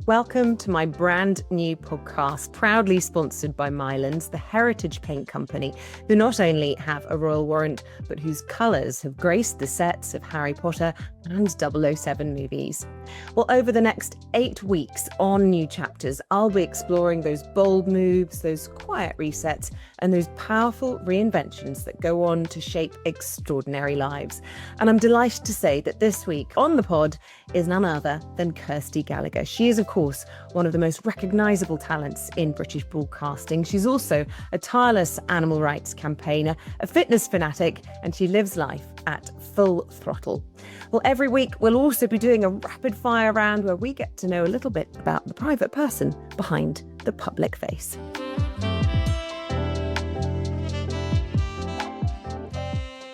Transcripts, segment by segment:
Welcome to my brand new podcast, proudly sponsored by Mylands, the heritage paint company, who not only have a royal warrant, but whose colours have graced the sets of Harry Potter and 007 movies. Well, over the next 8 weeks on New Chapters, I'll be exploring those bold moves, those quiet resets, and those powerful reinventions that go on to shape extraordinary lives. And I'm delighted to say that this week on the pod is none other than Kirsty Gallacher. She is, of course, one of the most recognisable talents in British broadcasting. She's also a tireless animal rights campaigner, a fitness fanatic, and she lives life at full throttle. Well, every week we'll also be doing a rapid fire round where we get to know a little bit about the private person behind the public face.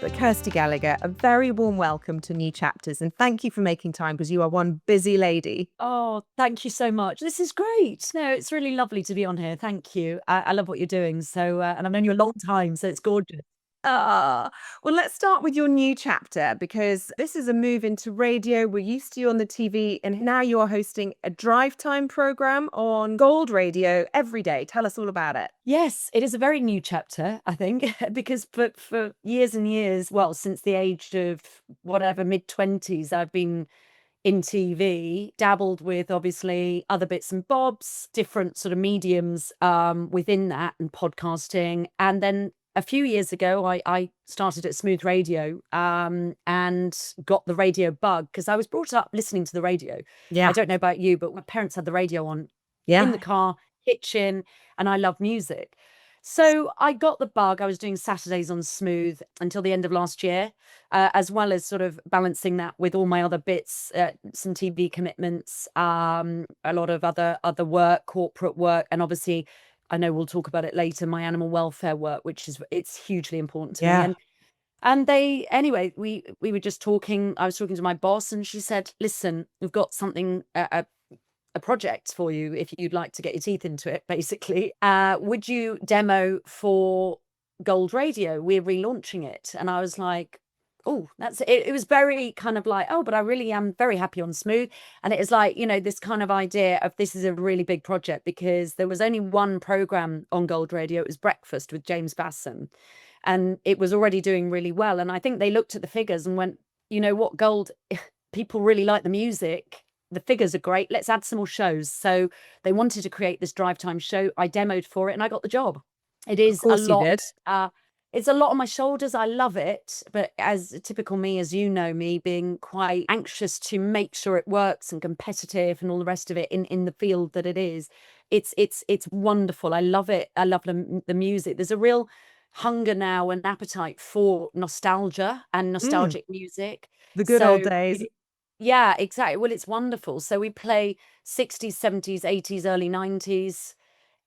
But Kirsty Gallacher, a very warm welcome to New Chapters, and thank you for making time because you are one busy lady. Oh, thank you so much. This is great. No, it's really lovely to be on here. Thank you. I love what you're doing. So, and I've known you a long time, so it's gorgeous. Well, let's start with your new chapter because this is a move into radio. We're used to you on the TV, and now you are hosting a drive time program on Gold Radio every day. Tell us all about it. Yes, it is a very new chapter, I think, because for years and years, well, since the age of whatever, mid-20s, I've been in TV, dabbled with obviously other bits and bobs, different sort of mediums within that, and podcasting. And then a few years ago, I started at Smooth Radio and got the radio bug because I was brought up listening to the radio. Yeah. I don't know about you, but my parents had the radio on in the car, kitchen, and I love music. So I got the bug. I was doing Saturdays on Smooth until the end of last year, as well as sort of balancing that with all my other bits, some TV commitments, a lot of other work, corporate work, and obviously, I know we'll talk about it later, my animal welfare work, it's hugely important to me. And anyway, we were just talking. I was talking to my boss, and she said, "Listen, we've got something, a project for you if you'd like to get your teeth into it, basically. Would you demo for Gold Radio? We're relaunching it." And I was like, oh, that's it. It was very kind of like, oh, but I really am very happy on Smooth. And it is like, this kind of idea of this is a really big project because there was only one program on Gold Radio. It was Breakfast with James Bassam. And it was already doing really well. And I think they looked at the figures and went, you know what, Gold, people really like the music. The figures are great. Let's add some more shows. So they wanted to create this drive time show. I demoed for it and I got the job. It is a lot. It's a lot on my shoulders. I love it. But as typical me, as you know me, being quite anxious to make sure it works and competitive and all the rest of it in the field that it is, it's wonderful. I love it. I love the music. There's a real hunger now and appetite for nostalgia and nostalgic music. The good old days. Yeah, exactly. Well, it's wonderful. So we play 60s, 70s, 80s, early 90s.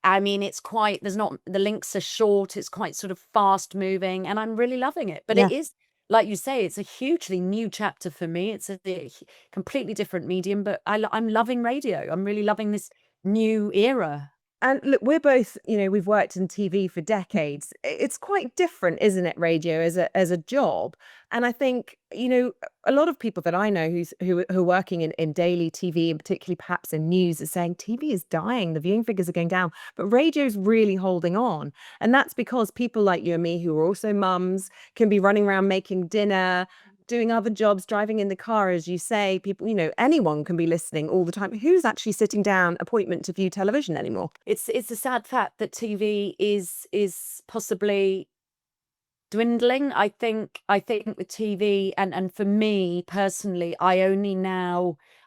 I mean, the links are short. It's quite sort of fast moving and I'm really loving it. But It is, like you say, it's a hugely new chapter for me. It's a completely different medium, but I'm loving radio. I'm really loving this new era. And look, we're both, we've worked in TV for decades. It's quite different, isn't it, radio as a job? And I think, a lot of people that I know who are working in daily TV, and particularly perhaps in news, are saying TV is dying, the viewing figures are going down, but radio's really holding on. And that's because people like you and me, who are also mums, can be running around making dinner, doing other jobs, driving in the car, as you say. People, anyone can be listening all the time. Who's actually sitting down appointment to view television anymore? It's a sad fact that TV is possibly dwindling. I think with TV and for me personally,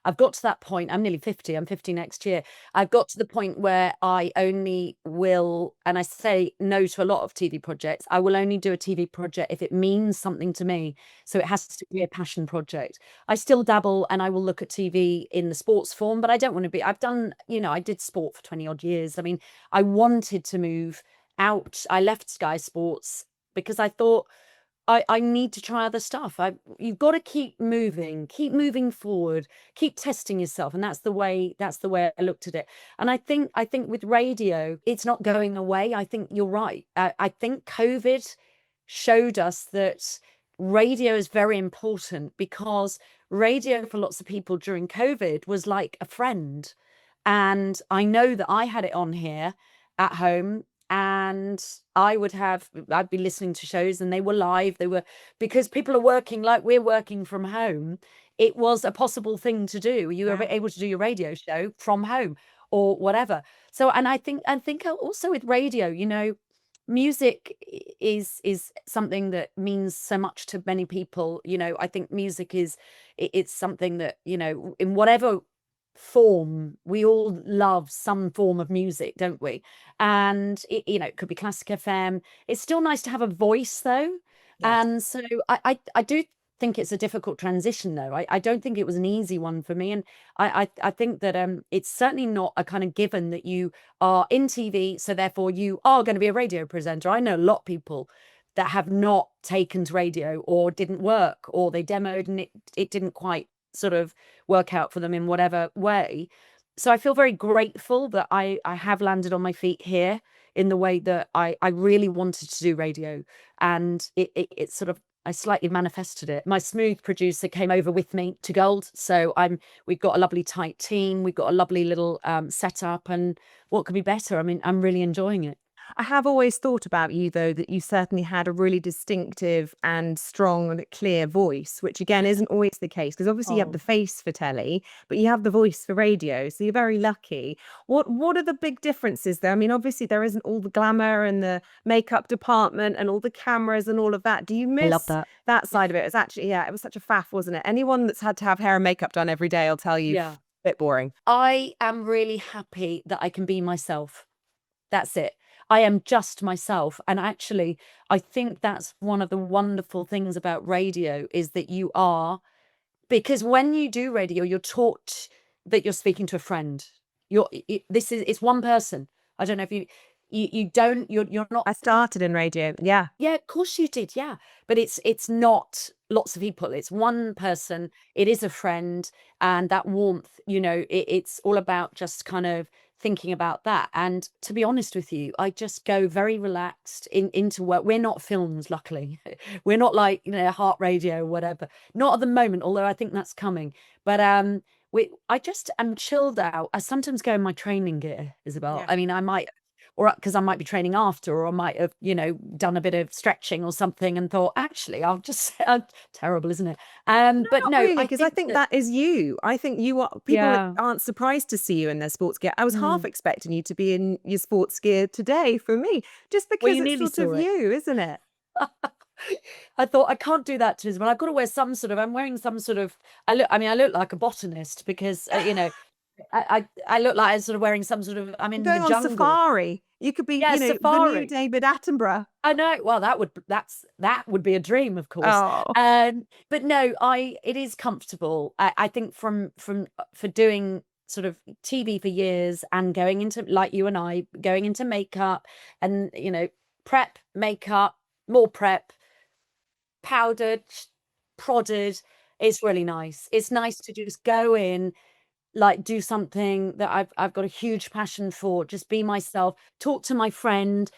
I've got to that point. I'm nearly 50. I'm 50 next year. I've got to the point where I only will, and I say no to a lot of TV projects. I will only do a TV project if it means something to me. So it has to be a passion project. I still dabble and I will look at TV in the sports form, but I don't want to be, I did sport for 20 odd years. I mean, I wanted to move out. I left Sky Sports because I thought I need to try other stuff. You've got to keep moving forward, keep testing yourself. And that's the way I looked at it. And I think with radio, it's not going away. I think you're right. I think COVID showed us that radio is very important because radio for lots of people during COVID was like a friend. And I know that I had it on here at home, and I'd be listening to shows and they were live. Because people are working like we're working from home. It was a possible thing to do. You were able to do your radio show from home or whatever. So, and I think also with radio, music is something that means so much to many people. I think music it's something that, in whatever form, we all love some form of music, don't we? And it could be classic FM. It's still nice to have a voice though. Yes. And so I do think it's a difficult transition though. I don't think it was an easy one for me. And I think that it's certainly not a kind of given that you are in TV, so therefore you are going to be a radio presenter. I know a lot of people that have not taken to radio, or didn't work, or they demoed and it didn't quite sort of work out for them in whatever way. So I feel very grateful that I have landed on my feet here in the way that I really wanted to do radio. And it sort of, I slightly manifested it. My smooth producer came over with me to Gold. So we've got a lovely tight team. We've got a lovely little setup, and what could be better? I mean, I'm really enjoying it. I have always thought about you, though, that you certainly had a really distinctive and strong and clear voice, which again isn't always the case, because obviously you have the face for telly, but you have the voice for radio. So you're very lucky. What are the big differences there? I mean, obviously there isn't all the glamour and the makeup department and all the cameras and all of that. Do you I love miss that side of it? It's actually, it was such a faff, wasn't it? Anyone that's had to have hair and makeup done every day will tell you, Yeah. bit boring. I am really happy that I can be myself. That's it. I am just myself. And actually, I think that's one of the wonderful things about radio, is that you are, because when you do radio, you're taught that you're speaking to a friend. It's one person. I don't know if you're not. I started in radio. Yeah. Yeah, of course you did. Yeah. But it's not lots of people. It's one person. It is a friend. And that warmth, it's all about just kind of thinking about that. And to be honest with you, I just go very relaxed into work. We're not films, luckily. We're not like, heart radio or whatever. Not at the moment, although I think that's coming. But I just am chilled out. I sometimes go in my training gear, Isabel. Yeah. I mean, I might, or because I might be training after, or I might have, done a bit of stretching or something and thought, actually, I'll just, terrible, isn't it? But Not no, really, because I think that is you. I think you are, people Yeah. aren't surprised to see you in their sports gear. I was half expecting you to be in your sports gear today for me, just because you it's nearly sort of saw it. you, isn't it? I thought, I can't do that to Isabel. I've got to wear some sort of, I'm wearing some sort of, I look like a botanist because, I look like I'm sort of wearing some sort of, I'm in the Going on jungle. safari. You could be, Yeah, the new safari. David Attenborough. I know. Well, that would be a dream, of course. Oh. But no, it is comfortable. I think for doing sort of TV for years and going into, like you and I, going into makeup and, prep, makeup, more prep, powdered, prodded. It's really nice. It's nice to just go in, like, do something that I've got a huge passion for, just be myself, talk to my friend,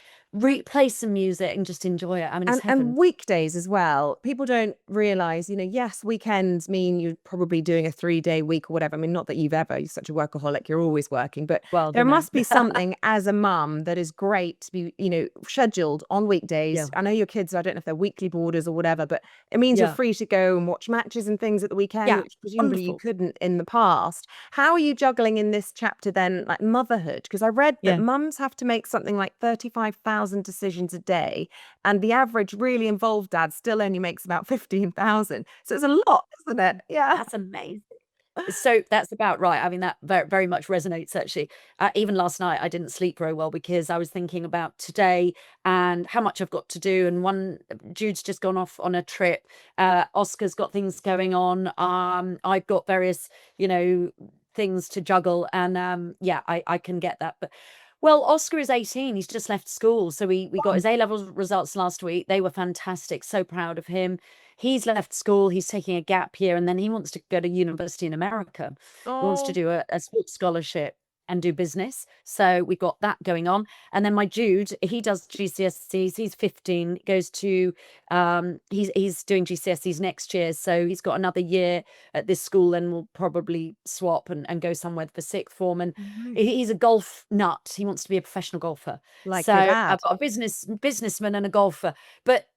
play some music and just enjoy it. I mean, it's heaven. And weekdays as well. People don't realize, yes, weekends mean you're probably doing a 3-day week or whatever. I mean, not that you're such a workaholic, you're always working, but there must be something as a mum that is great to be, scheduled on weekdays. Yeah. I know your kids, I don't know if they're weekly boarders or whatever, but it means you're free to go and watch matches and things at the weekend, which presumably you couldn't in the past. How are you juggling in this chapter then, like motherhood? Because I read that mums have to make something like 35,000 decisions a day, and the average really involved dad still only makes about 15,000. So it's a lot, isn't it? Yeah, that's amazing. So that's about right. I mean, that very, very much resonates, actually. Even last night, I didn't sleep very well because I was thinking about today and how much I've got to do. And Jude's just gone off on a trip. Oscar's got things going on. I've got various, things to juggle. And I can get that. But well, Oscar is 18. He's just left school. So we got his A-level results last week. They were fantastic. So proud of him. He's left school. He's taking a gap year, and then he wants to go to university in America. He wants to do a sports scholarship. and do business. So we've got that going on. And then my Jude, he does GCSEs. He's 15, goes to he's doing GCSEs next year. So he's got another year at this school, and will probably swap and go somewhere for sixth form. And he's a golf nut. He wants to be a professional golfer. Like so your dad. I've got a businessman and a golfer. But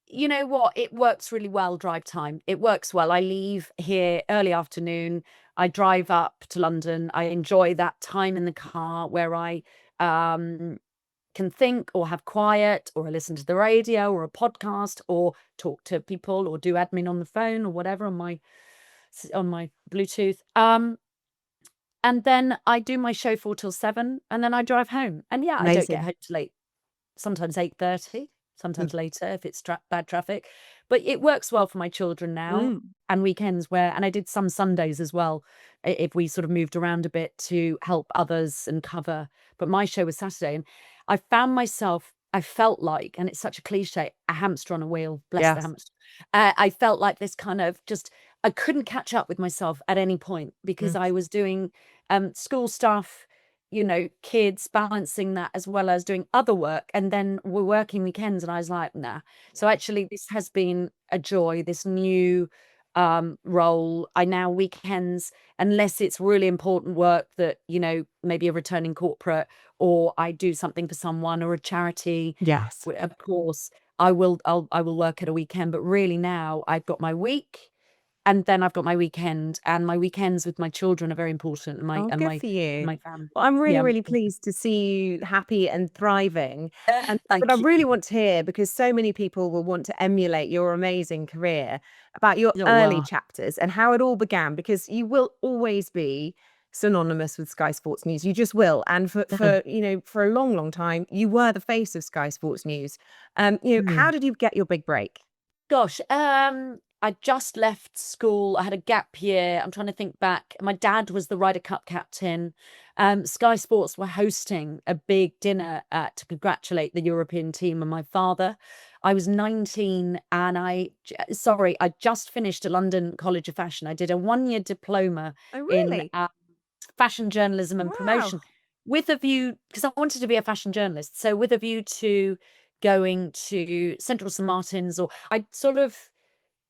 you know what? It works really well, drive time. It works well. I leave here early afternoon. I drive up to London. I enjoy that time in the car where I can think or have quiet, or I listen to the radio or a podcast, or talk to people, or do admin on the phone or whatever on my Bluetooth. And then I do my show 4 till 7, and then I drive home. And yeah, I don't get home till late. Sometimes 8:30. Sometimes later if it's bad traffic. But it works well for my children now, and weekends and I did some Sundays as well, if we sort of moved around a bit to help others and cover. But my show was Saturday, and I found myself, I felt like, and it's such a cliche, a hamster on a wheel, bless the hamster. I felt like this kind of I couldn't catch up with myself at any point, because I was doing school stuff, kids, balancing that as well as doing other work, and then we're working weekends, and I was like, nah. So actually this has been a joy, this new role. I now weekends, unless it's really important work that, maybe a returning corporate, or I do something for someone or a charity. Yes. Of course, I will work at a weekend, but really now I've got my week, and then I've got my weekend, and my weekends with my children are very important. And good for you. my family. Well, I'm really, really pleased to see you happy and thriving. And Thank what I you. really want to hear, because so many people will want to emulate your amazing career, about your Oh, early wow. chapters and how it all began, because you will always be synonymous with Sky Sports News. You just will. And for for a long, long time, you were the face of Sky Sports News. How did you get your big break? Gosh, I just left school. I had a gap year. I'm trying to think back. My dad was the Ryder Cup captain. Sky Sports were hosting a big dinner to congratulate the European team and my father. I was 19, and I just finished a London College of Fashion. I did a 1-year diploma in fashion journalism and promotion, with a view, because I wanted to be a fashion journalist. So with a view to going to Central St Martin's, or I sort of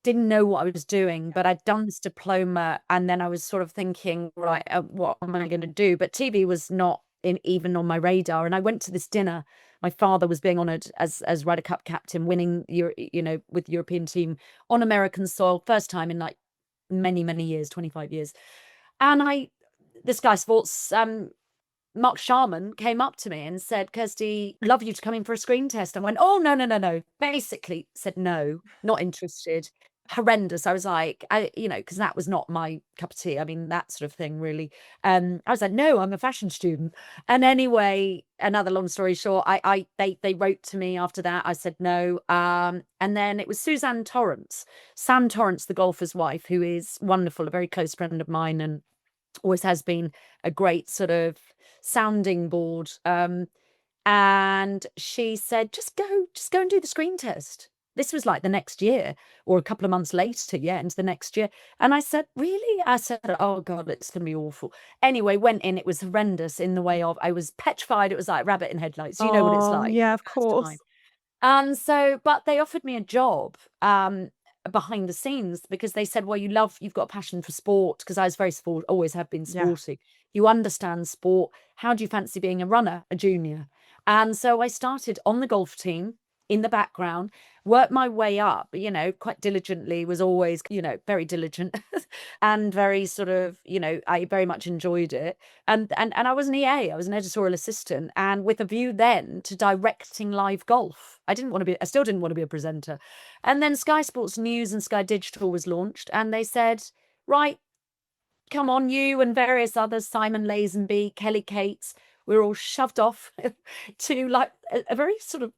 didn't know what I was doing, but I'd done this diploma, and then I was sort of thinking, right, what am I going to do? But TV was not even on my radar. And I went to this dinner. My father was being honoured as Ryder Cup captain, winning with the European team on American soil, first time in like many, many years, 25 years. And this Sky Sports Mark Sharman came up to me and said, "Kirsty, love you to come in for a screen test." I went, "Oh, no." Basically said no, not interested. Horrendous. I was like, because that was not my cup of tea. I mean, that sort of thing, really. I was like, no, I'm a fashion student. And anyway, another long story short, they wrote to me after that. I said no. And then it was Suzanne Torrance, Sam Torrance, the golfer's wife, who is wonderful, a very close friend of mine, and always has been a great sort of sounding board. And she said, just go and do the screen test. This was like the next year, or a couple of months later, into the next year. And I said, really? I said, oh God, it's going to be awful. Anyway, went in, it was horrendous in the way of, I was petrified. It was like rabbit in headlights. You know what it's like. Yeah, of course. And so, but they offered me a job behind the scenes, because they said, well, you've got a passion for sport, because I was very always have been sporty. You understand sport. How do you fancy being a runner, a junior? And so I started on the golf team in the background, worked my way up, quite diligently, was always, very diligent and very sort of, I very much enjoyed it. And I was an EA, I was an editorial assistant, and with a view then to directing live golf. I still didn't want to be a presenter. And then Sky Sports News and Sky Digital was launched, and they said, right, come on, you and various others, Simon Lazenby, Kelly Cates, we're all shoved off to like a very sort of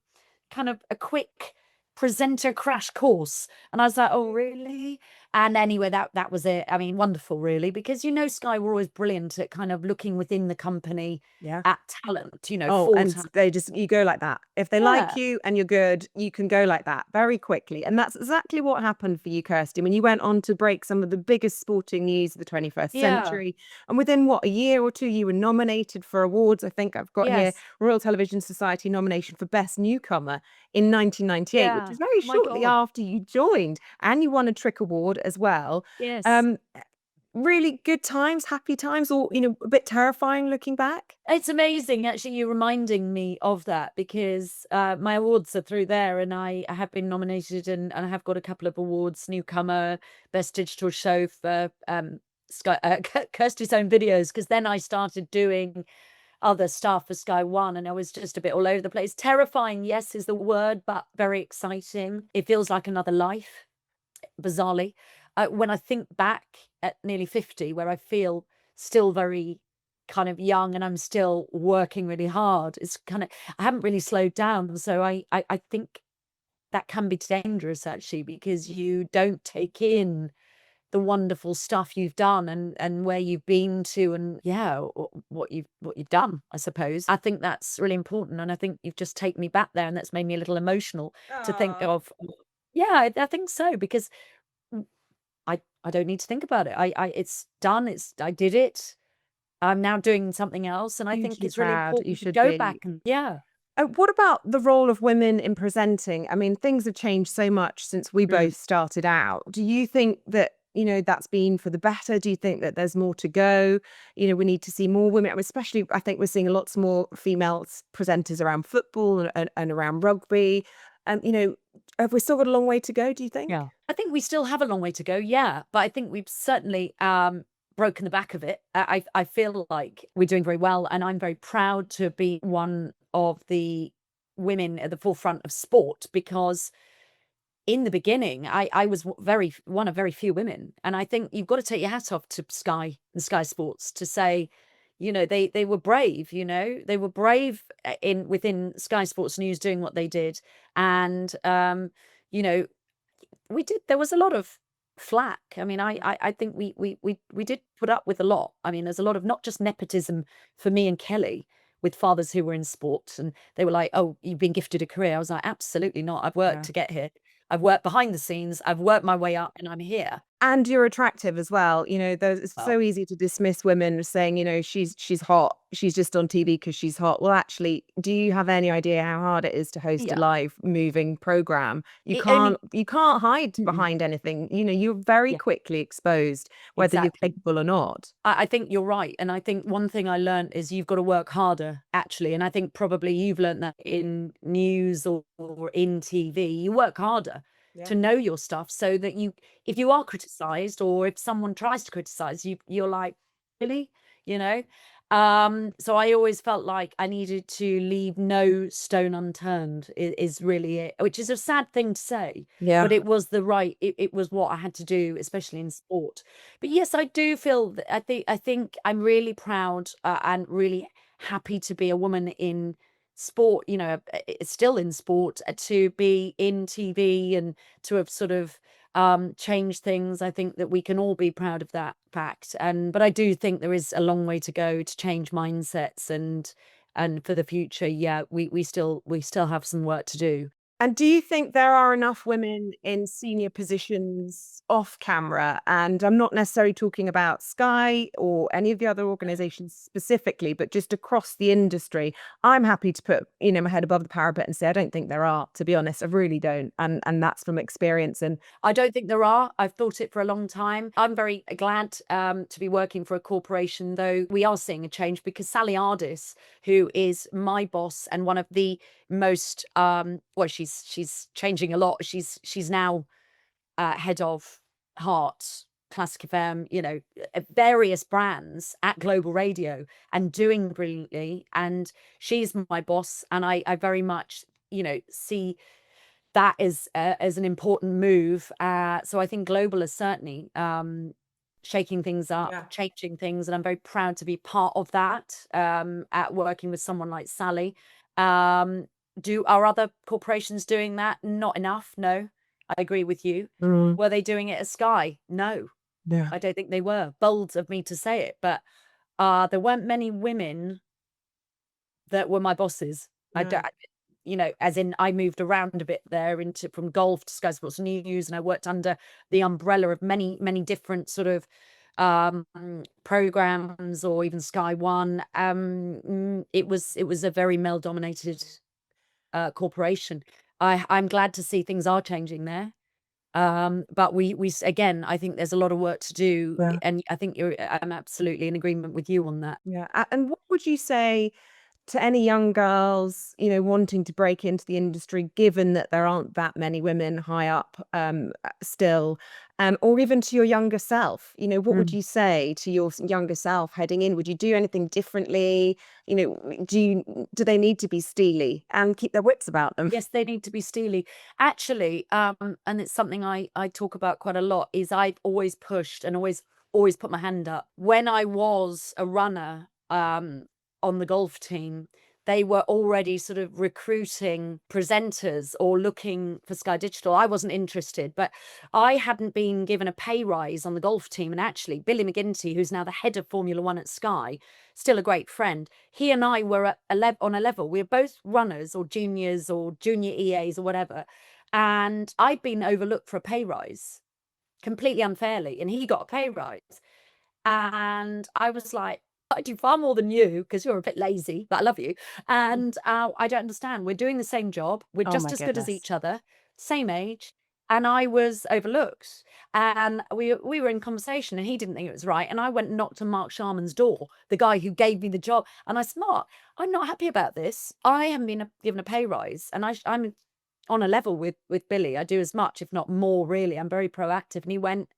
kind of a quick presenter crash course. And I was like, oh, really? And anyway, that was it. I mean, wonderful, really, because Sky were always brilliant at kind of looking within the company at talent, Oh, for and talent. you go like that. If they like Yeah, you and you're good, you can go like that very quickly. And that's exactly what happened for you, Kirsty. When you went on to break some of the biggest sporting news of the 21st yeah, century. And within a year or two, you were nominated for awards. I think I've got here yes, Royal Television Society nomination for Best Newcomer in 1998, which yeah. was very Oh my shortly God, after you joined. And you won a Trick Award as well. yes. Um, really good times, happy times, or, a bit terrifying looking back? It's amazing, actually, you reminding me of that because my awards are through there, and I have been nominated, and I have got a couple of awards: newcomer, best digital show for Sky, Kirsty's own videos. Because then I started doing other stuff for Sky One, and I was just a bit all over the place. Terrifying, yes, is the word, but very exciting. It feels like another life, bizarrely. When I think back at nearly 50, where I feel still very kind of young and I'm still working really hard, it's kind of, I haven't really slowed down. So I think that can be dangerous, actually, because you don't take in the wonderful stuff you've done, and where you've been to, and yeah, what you've done, I suppose. I think that's really important, and I think you've just taken me back there, and that's made me a little emotional to think Oh, of. Yeah, I think so, because mm, I don't need to think about it. I It's done. I did it. I'm now doing something else, and I think hugely it's really proud. You important to should go back be. and yeah. What about the role of women in presenting? I mean, things have changed so much since we Mm. both started out. Do you think that, that's been for the better? Do you think that there's more to go? We need to see more women, especially I think we're seeing lots more female presenters around football and around rugby. And, have we still got a long way to go, do you think? Yeah. I think we still have a long way to go, yeah, but I think we've certainly broken the back of it. I feel like we're doing very well, and I'm very proud to be one of the women at the forefront of sport, because in the beginning, I was one of very few women, and I think you've got to take your hat off to Sky and Sky Sports to say, they were brave. They were brave in within Sky Sports News doing what they did, and you know, we did. There was a lot of flack. I mean, I think we did put up with a lot. I mean, there's a lot of not just nepotism for me and Kelly, with fathers who were in sport, and they were like, "Oh, you've been gifted a career." I was like, "Absolutely not. I've worked Yeah. to get here. I've worked behind the scenes. I've worked my way up, and I'm here." And you're attractive as well. It's Well, so easy to dismiss women saying, she's hot. She's just on TV because she's hot. Well, actually, do you have any idea how hard it is to host a yeah. live moving program? You It can't only you can't hide mm-mm, behind anything. You're very yeah, quickly exposed, whether you're exactly. capable or not. I think you're right. And I think one thing I learned is you've got to work harder, actually. And I think probably you've learned that in news, or in TV. You work harder Yeah. to know your stuff, so that if you are criticized, or if someone tries to criticize you, you're like, really? You know? So I always felt like I needed to leave no stone unturned, is really it, which is a sad thing to say, but Yeah. it was what I had to do, especially in sport. But yes, I do feel that I think I'm really proud, and really happy to be a woman in sport, still in sport, to be in TV, and to have sort of changed things. I think that we can all be proud of that fact. But I do think there is a long way to go to change mindsets, and for the future, yeah, we still have some work to do. And do you think there are enough women in senior positions off camera? And I'm not necessarily talking about Sky or any of the other organizations specifically, but just across the industry. I'm happy to put, my head above the parapet and say I don't think there are, to be honest. I really don't. And that's from experience. And I don't think there are. I've thought it for a long time. I'm very glad to be working for a corporation, though we are seeing a change, because Sally Ardis, who is my boss and one of the most well, she's changing a lot. She's now head of Heart, Classic FM, various brands at Global Radio, and doing brilliantly. And she's my boss, and I very much, see that as an important move. So I think global is certainly shaking things up, yeah. changing things, and I'm very proud to be part of that. At working with someone like Sally. Do Are other corporations doing that? Not enough, no. I agree with you. Mm. Were they doing it at Sky? No, Yeah. I don't think they were. Bold of me to say it, but there weren't many women that were my bosses. I No. don't, as in I moved around a bit there from golf to Sky Sports News, and I worked under the umbrella of many, many different sort of programs, or even Sky One. It was a very male dominated corporation. I'm glad to see things are changing there. But we again, I think there's a lot of work to do, Yeah. and I think I'm absolutely in agreement with you on that. Yeah. And what would you say to any young girls, wanting to break into the industry, given that there aren't that many women high up still, or even to your younger self? What would you say to your younger self heading in? Would you do anything differently? Do they need to be steely and keep their wits about them? Yes, they need to be steely. Actually, and it's something I talk about quite a lot, is I've always pushed and always put my hand up. When I was a runner, on the golf team, they were already sort of recruiting presenters or looking for Sky Digital. I wasn't interested, but I hadn't been given a pay rise on the golf team. And actually, Billy McGinty, who's now the head of Formula One at Sky, still a great friend, he and I were on a level. We were both runners or juniors or junior EAs or whatever. And I'd been overlooked for a pay rise completely unfairly. And he got a pay rise. And I was like, I do far more than you because you're a bit lazy, but I love you. And I don't understand. We're doing the same job. We're Oh just my as good as goodness. each other, same age. And I was overlooked. And we were in conversation, and he didn't think it was right. And I went and knocked on Mark Sharman's door, the guy who gave me the job. And I said, Mark, I'm not happy about this. I haven't been given a pay rise, and I'm on a level with Billy. I do as much, if not more, really. I'm very proactive. And he went,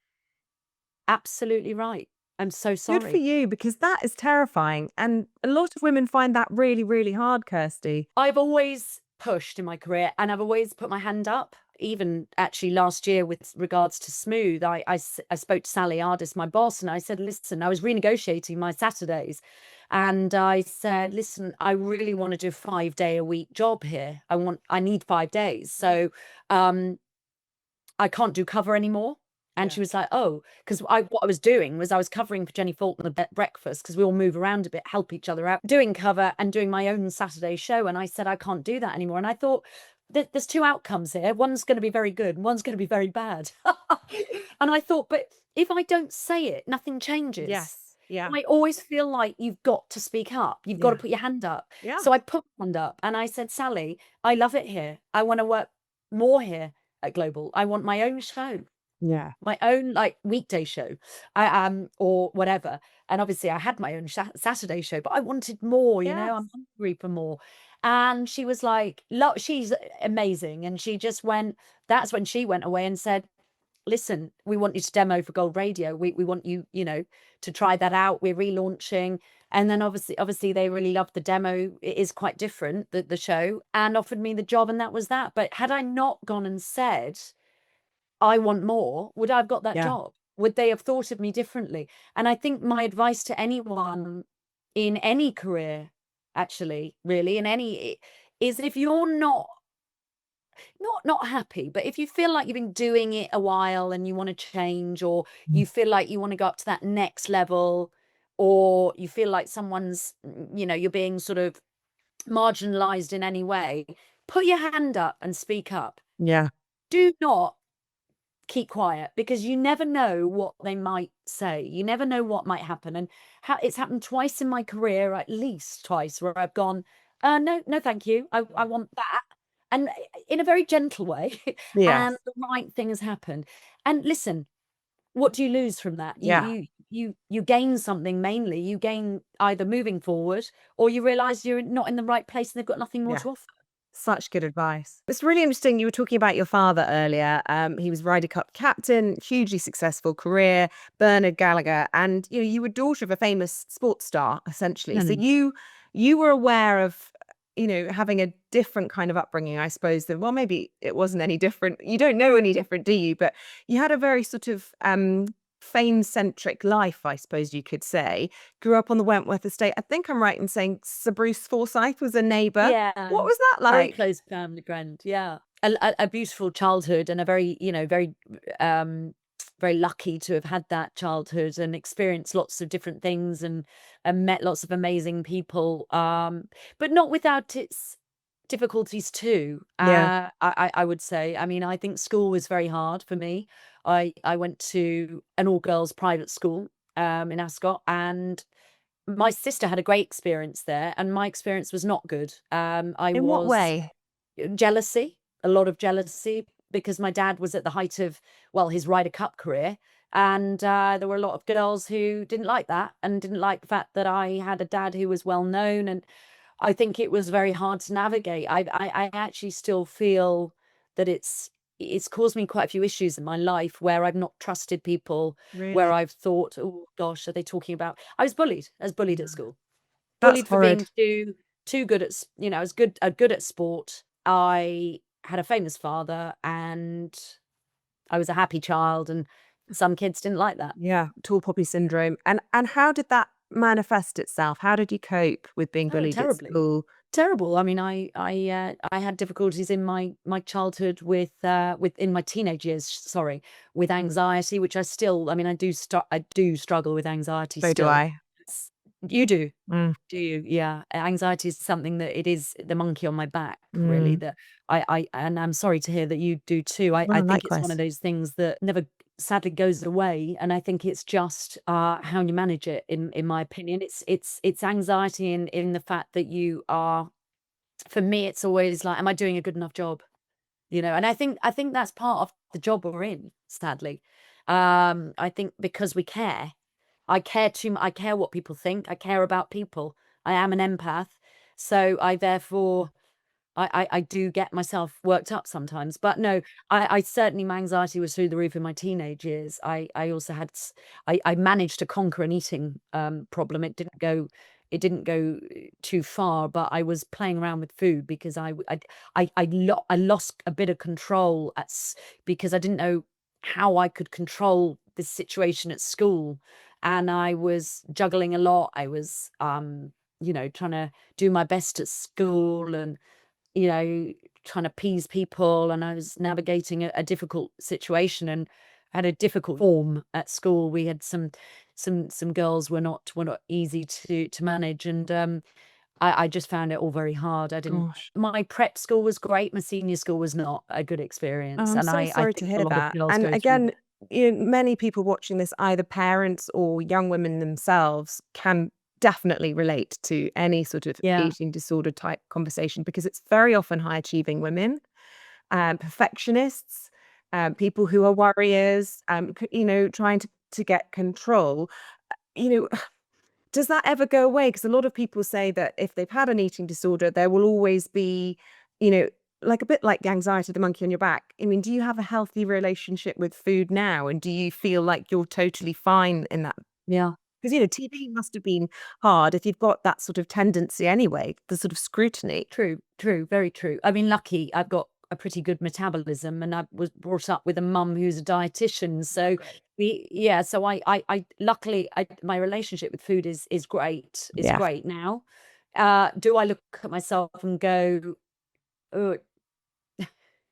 absolutely right. I'm so sorry. Good for you, because that is terrifying. And a lot of women find that really, really hard, Kirsty. I've always pushed in my career, and I've always put my hand up. Even actually last year, with regards to Smooth, I spoke to Sally Ardis, my boss, and I said, listen, I was renegotiating my Saturdays. And I said, listen, I really want to do a 5-day-a-week job here. I need 5 days. So I can't do cover anymore. And she was like, oh, because what I was doing was I was covering for Jenny Faulkner at breakfast, because we all move around a bit, help each other out, doing cover and doing my own Saturday show. And I said, I can't do that anymore. And I thought, there's two outcomes here. One's going to be very good and one's going to be very bad. And I thought, but if I don't say it, nothing changes. Yes. Yeah. I always feel like you've got to speak up. You've got to put your hand up. Yeah. So I put my hand up and I said, Sally, I love it here. I want to work more here at Global. I want my own show. Yeah. My own weekday show, or whatever. And obviously I had my own Saturday show, but I wanted more, I'm hungry for more. And she was like, she's amazing. And she just that's when she went away and said, listen, we want you to demo for Gold Radio. We want you, to try that out. We're relaunching. And then obviously they really loved the demo. It is quite different, the show, and offered me the job. And that was that. But had I not gone and said, I want more, would I have got that job? Would they have thought of me differently? And I think my advice to anyone in any career, actually, really, is if you're not happy, but if you feel like you've been doing it a while and you want to change, or you feel like you want to go up to that next level, or you feel like someone's, you're being sort of marginalized in any way, put your hand up and speak up. Yeah. Do not keep quiet, because you never know what they might say. You never know what might happen. And it's happened twice in my career, at least twice, where I've gone, no, thank you. I want that. And in a very gentle way. Yes. And the right thing has happened. And listen, what do you lose from that? You gain something. Mainly you gain either moving forward, or you realize you're not in the right place and they've got nothing more to offer. Such good advice. It's really interesting. You were talking about your father earlier. He was Ryder Cup captain, hugely successful career, Bernard Gallagher, and you were daughter of a famous sports star, essentially. So you were aware of having a different kind of upbringing, I suppose, than, well, maybe it wasn't any different. You don't know any different, do you? But you had a very sort of fame-centric life, I suppose you could say. Grew up on the Wentworth estate. I think I'm right in saying Sir Bruce Forsyth was a neighbour. Yeah. What was that like? Very close family friend, yeah. a beautiful childhood and a very, very lucky to have had that childhood and experienced lots of different things and met lots of amazing people, but not without its difficulties too. Yeah. I would say. I mean, I think school was very hard for me. I went to an all girls private school in Ascot, and my sister had a great experience there, and my experience was not good. I In what was way? jealousy, a lot of jealousy, because my dad was at the height of, well, his Ryder Cup career. And there were a lot of girls who didn't like that and didn't like the fact that I had a dad who was well known. And I think it was very hard to navigate. I actually still feel that it's caused me quite a few issues in my life where I've not trusted people, where Really? I've thought, oh gosh, are they talking about? I was bullied. I was bullied at Yeah. school, That's bullied for being horrid. too good at, I was good at sport. I had a famous father, and I was a happy child, and some kids didn't like that. Yeah, tall poppy syndrome. And how did that manifest itself? How did you cope with being Oh, bullied at terribly. school? Terrible. I mean, I had difficulties in my childhood with in my teenage years, sorry, with anxiety, which I mean, I do struggle with anxiety So do still. I. You do. Mm, Do you? Yeah. Anxiety is something that it is the monkey on my back, really, mm. that and I'm sorry to hear that you do too. I Well, think it's one of likewise. those things that never sadly goes away. And I think it's just how you manage it, in my opinion. It's anxiety in the fact that you are, for me, it's always like, am I doing a good enough job? And I think that's part of the job we're in, sadly. I think because we care. I care I care what people think. I care about people. I am an empath. So I therefore I do get myself worked up sometimes. But no, I certainly, my anxiety was through the roof in my teenage years. I also had I managed to conquer an eating problem. It didn't go too far, but I was playing around with food because I lost a bit of control because I didn't know how I could control this situation at school, and I was juggling a lot. I was trying to do my best at school, and you know, trying to appease people, and I was navigating a difficult situation and had a difficult form at school. We had some girls were not easy to manage, and I just found it all very hard. I didn't. Gosh. My prep school was great. My senior school was not a good Oh, experience, I'm and so I sorry to think a hear lot of that. girls And go through again, that. many people watching this, either parents or young women themselves, can definitely relate to any sort of Yeah, eating disorder type conversation, because it's very often high achieving women, perfectionists, people who are warriors, trying to get control. You know, does that ever go away? Because a lot of people say that if they've had an eating disorder, there will always be, you know, like a bit like the anxiety, the monkey on your back. I mean, do you have a healthy relationship with food now? And do you feel like you're totally fine in that? yeah. Because, TV must have been hard if you've got that sort of tendency anyway, the sort of scrutiny. True, true, very true. I mean, lucky I've got a pretty good metabolism, and I was brought up with a mum who's a dietitian. So so I luckily, my relationship with food is great. Is Yeah. great now. Do I look at myself and go, oh,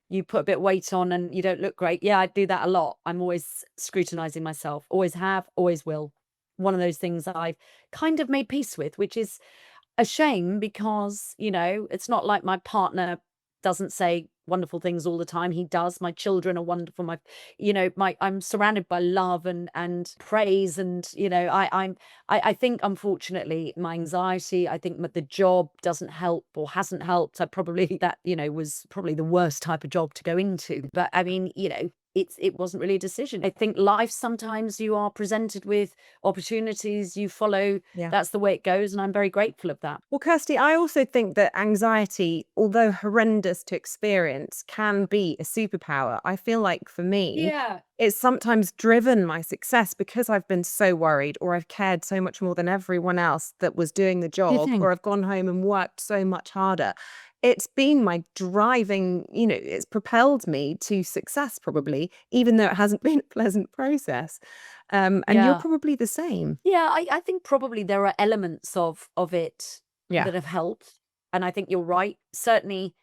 you put a bit of weight on and you don't look great? Yeah, I do that a lot. I'm always scrutinizing myself. Always have, always will. One of those things that I've kind of made peace with, which is a shame because, it's not like my partner doesn't say wonderful things all the time. He does. My children are wonderful. I'm surrounded by love and praise. And, I think, unfortunately, my anxiety, I think the job doesn't help or hasn't helped. That, was probably the worst type of job to go into. But I mean, it wasn't really a decision. I think life, sometimes you are presented with opportunities, you follow, Yeah. that's the way it goes, and I'm very grateful of that. Well, Kirsty, I also think that anxiety, although horrendous to experience, can be a superpower. I feel like for me, Yeah. it's sometimes driven my success because I've been so worried, or I've cared so much more than everyone else that was doing the Do you job, think? or I've gone home and worked so much harder. It's been my driving, it's propelled me to success, probably, even though it hasn't been a pleasant process. And you're Yeah. probably the same. Yeah, I think probably there are elements of it Yeah. that have helped, and I think you're right. Certainly,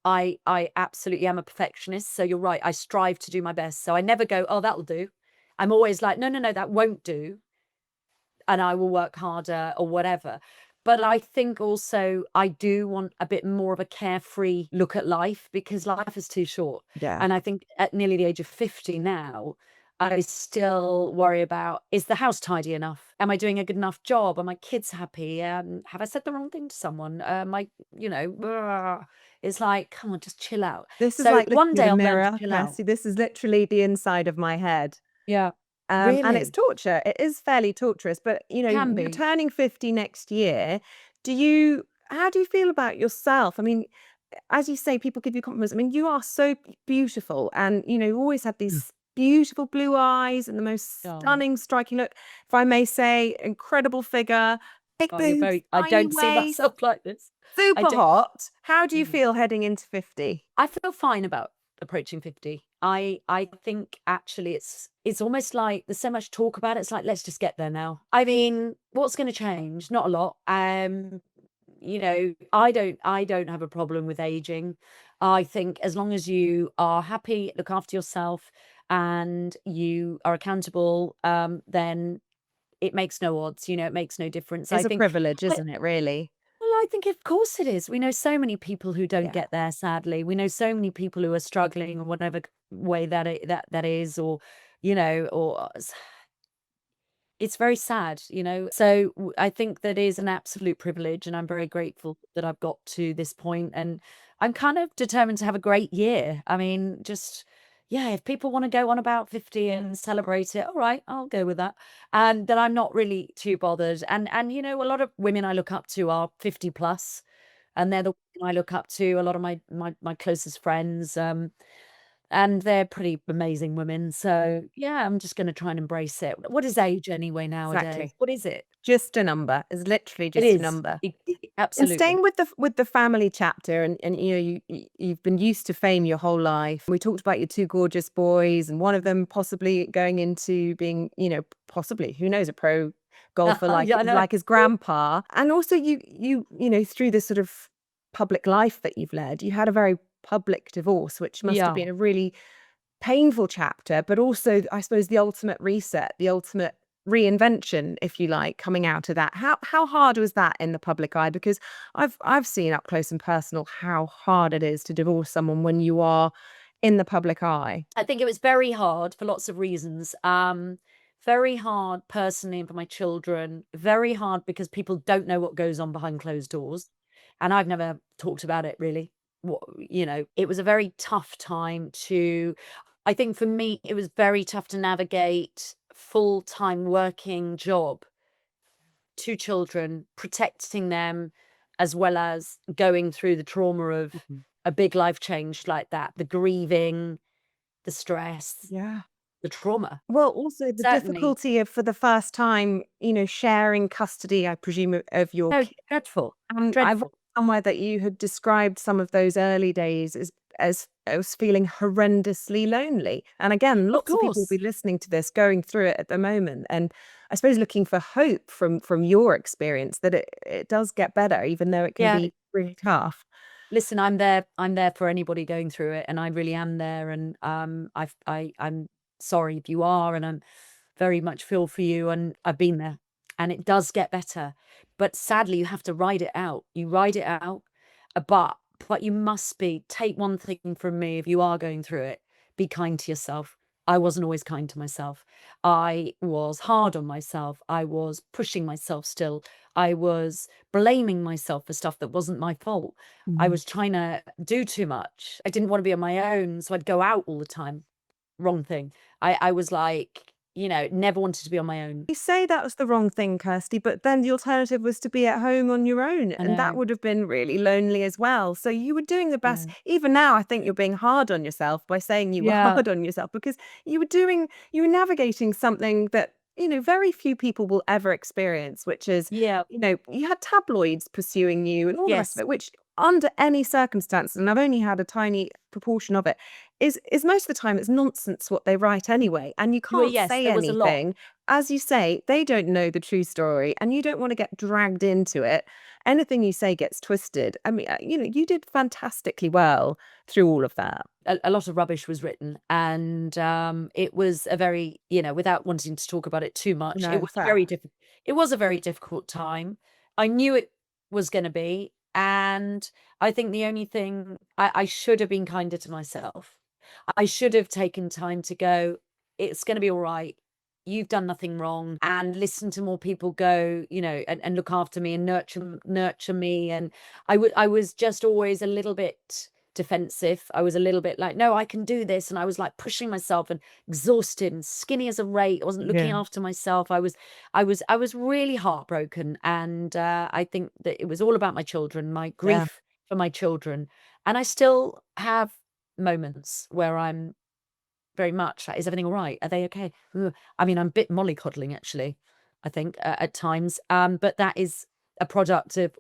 I absolutely am a perfectionist. So you're right. I strive to do my best. So I never go, oh, that'll do. I'm always like, no, no, no, that won't do. And I will work harder or whatever. But I think also I do want a bit more of a carefree look at life, because life is too short. Yeah. And I think at nearly the age of 50 now, I still worry about, is the house tidy enough? Am I doing a good enough job? Are my kids happy? Have I said the wrong thing to someone? It's like, come on, just chill out. This is So like one looking day in I'll the learn to mirror, chill out. Kirsty. This is literally the inside of my head. Yeah. And it's Really? torture. It is fairly torturous. But, Can you're be. turning 50 next year. How do you feel about yourself? I mean, as you say, people give you compliments. I mean, you are so beautiful, and, you always had these beautiful blue eyes and the most Oh, stunning, striking look. If I may say, incredible figure, big oh, you're boobs, very, I tiny don't see waist, myself like this. I super don't. hot. How do you Mm. feel heading into 50? I feel fine about approaching 50. I think actually it's almost like there's so much talk about it. It's like, let's just get there now. I mean, what's going to change? Not a lot. I don't have a problem with aging. I think as long as you are happy, look after yourself, and you are accountable, then it makes no odds. It makes no difference. I It's a think. privilege, isn't it, really? Well, I think of course it is. We know so many people who don't Yeah. get there, sadly. We know so many people who are struggling in whatever way that is, or it's very sad. So I think that is an absolute privilege, and I'm very grateful that I've got to this point, and I'm kind of determined to have a great year. I mean, just yeah, if people want to go on about 50 and celebrate it, all right, I'll go with that. And then I'm not really too bothered. And a lot of women I look up to are 50 plus, and they're the women I look up to. A lot of my closest friends. And they're pretty amazing women. So yeah, I'm just going to try and embrace it. What is age anyway nowadays? Exactly. What is it? Just a number. It's literally It just a is. number. And Absolutely. staying with the family chapter, and you've been used to fame your whole life. We talked about your two gorgeous boys, and one of them possibly going into being, possibly, who knows, a pro golfer like Yeah, I know. like his grandpa. And also through this sort of public life that you've led, you had a very public divorce, which must have Yeah. been a really painful chapter, but also, I suppose, the ultimate reset, the ultimate reinvention, if you like, coming out of that. How hard was that in the public eye? Because I've seen up close and personal how hard it is to divorce someone when you are in the public eye. I think it was very hard for lots of reasons. Very hard personally and for my children. Very hard because people don't know what goes on behind closed doors. And I've never talked about it really. It was a very tough time I think for me, it was very tough to navigate full-time working job, 2 children, protecting them, as well as going through the trauma of a big life change like that, the grieving, the stress, Yeah. the trauma. Well, also the Certainly. difficulty of, for the first time, sharing custody, I presume, of your Oh, kids. dreadful. And I've read somewhere that you had described some of those early days as feeling horrendously lonely. And again, lots of people will be listening to this, going through it at the moment. And I suppose looking for hope from your experience that it does get better, even though it can be really tough. Listen, I'm there for anybody going through it, and I really am there. And I'm sorry if you are, and I'm very much feel for you, and I've been there, and it does get better. But sadly, you have to ride it out. You ride it out, but you must take one thing from me: if you are going through it, be kind to yourself. I wasn't always kind to myself. I was hard on myself. I was pushing myself still. I was blaming myself for stuff that wasn't my fault. I was trying to do too much. I didn't want to be on my own, so I'd go out all the time. Wrong thing. I was like, never wanted to be on my own. You say that was the wrong thing, Kirsty, but then the alternative was to be at home on your own, and that would have been really lonely as well. So you were doing the best. Even now, I think you're being hard on yourself by saying you were hard on yourself, because you were navigating something that very few people will ever experience, which is you had tabloids pursuing you and all the rest of it, which under any circumstance, and I've only had a tiny proportion of it, is most of the time it's nonsense what they write anyway, and you Well, can't yes, say there was a lot. anything. As you say, they don't know the true story, and you don't want to get dragged into it. Anything you say gets twisted. I mean, you did fantastically well through all of that. A lot of rubbish was written, and it was a very, without wanting to talk about it too much, it No, was fair. it was a very difficult time. I knew it was going to be, and I think the only thing I should have been kinder to myself. I should have taken time to go, it's going to be all right. You've done nothing wrong, and listen to more people go, and look after me and nurture me. And I was just always a little bit defensive. I was a little bit like, no, I can do this. And I was like pushing myself and exhausted and skinny as a rate. I wasn't looking after myself. I was really heartbroken. And I think that it was all about my children, my grief for my children. And I still have moments where I'm very much like, is everything all right? Are they okay? Ugh. I mean, I'm a bit mollycoddling actually, I think, at times. But that is a product of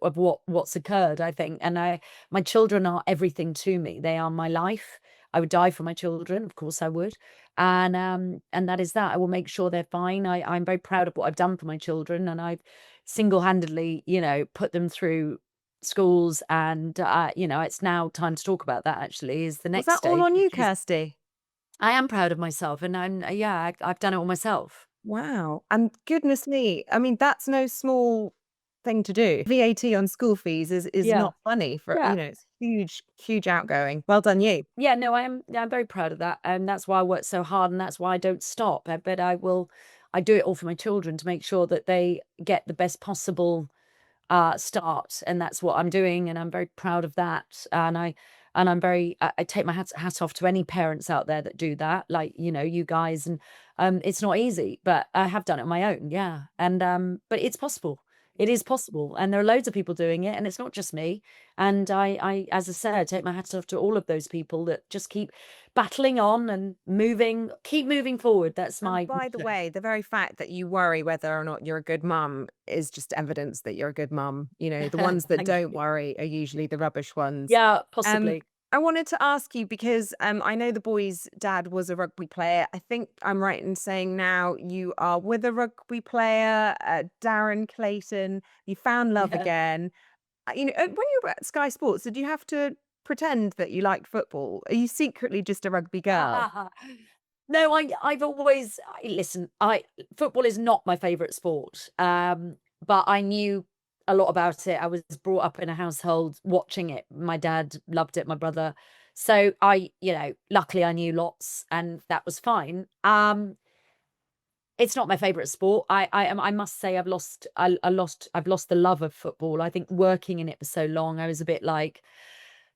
what's occurred, I think. And my children are everything to me. They are my life. I would die for my children, of course I would. And that is that. I will make sure they're fine. I'm very proud of what I've done for my children, and I've single-handedly, put them through schools. And it's now time to talk about that. Actually, is the Was next that all stage, on you, which is Kirsty? I am proud of myself, and I've done it all myself. Wow. And goodness me, I mean, that's no small thing to do. VAT on school fees is Yeah. not funny for, Yeah. it's huge, huge outgoing. Well done, you. Yeah, no, I'm very proud of that, and that's why I work so hard, and that's why I don't stop. But I do it all for my children to make sure that they get the best possible start, and that's what I'm doing, and I'm very proud of that. I take my hat off to any parents out there that do that, like you guys. And it's not easy, but I have done it on my own, yeah. And but it's possible. It is possible, and there are loads of people doing it, and it's not just me. And as I said, I take my hat off to all of those people that just keep battling on and keep moving forward. That's And my by the motto. way, the very fact that you worry whether or not you're a good mum is just evidence that you're a good mum. The ones that Thank don't you. worry are usually the rubbish ones. Yeah, Um, possibly. I wanted to ask you because I know the boy's dad was a rugby player. I think I'm right in saying now you are with a rugby player, Darren Clayton. You found love Yeah. again. When you were at Sky Sports, did you have to pretend that you liked football? Are you secretly just a rugby girl? No, I've always listen, I football is not my favorite sport. But I knew a lot about it. I was brought up in a household watching it. My dad loved it, my brother. So luckily I knew lots, and that was fine. It's not my favorite sport. I must say I've lost the love of football. I think working in it for so long, I was a bit like,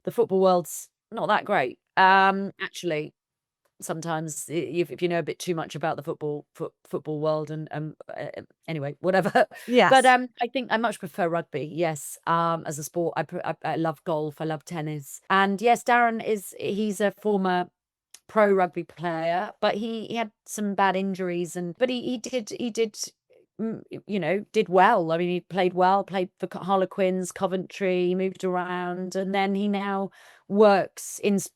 the football world's not that great. Actually, sometimes if you know a bit too much about the football world. And anyway, whatever. But Yes. I think I much prefer rugby, yes. As a sport, I love golf, I love tennis. And yes, he's a former pro rugby player, but he had some bad injuries. And but he did did well. I mean, he played well, played for Harlequins, Coventry, he moved around, and then he now works he's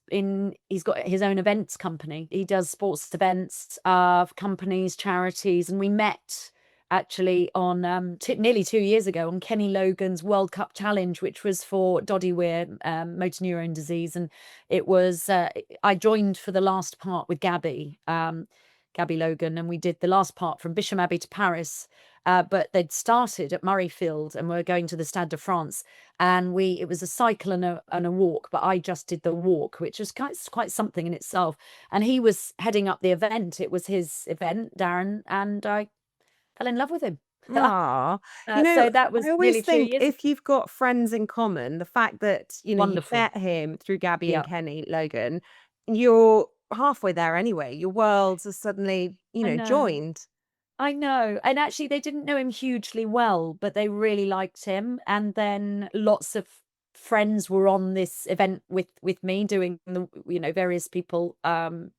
got his own events company. He does sports events for companies, charities. And we met actually on nearly 2 years ago on Kenny Logan's World Cup Challenge, which was for Doddy Weir, motor neurone disease. And it was I joined for the last part with Gabby Logan, and we did the last part from Bisham Abbey to Paris. But they'd started at Murrayfield and we're going to the Stade de France. And it was a cycle and a walk, but I just did the walk, which was quite something in itself. And he was heading up the event. It was his event, Darren, and I fell in love with him. Ah, So that was I always nearly two think years ago. if you've got friends in common, the fact that, you Wonderful. met him through Gabby and Yeah, Kenny Logan, you're halfway there anyway. Your worlds are suddenly, I know. joined. I know. And actually, they didn't know him hugely well, but they really liked him. And then lots of friends were on this event with me, doing the various people, to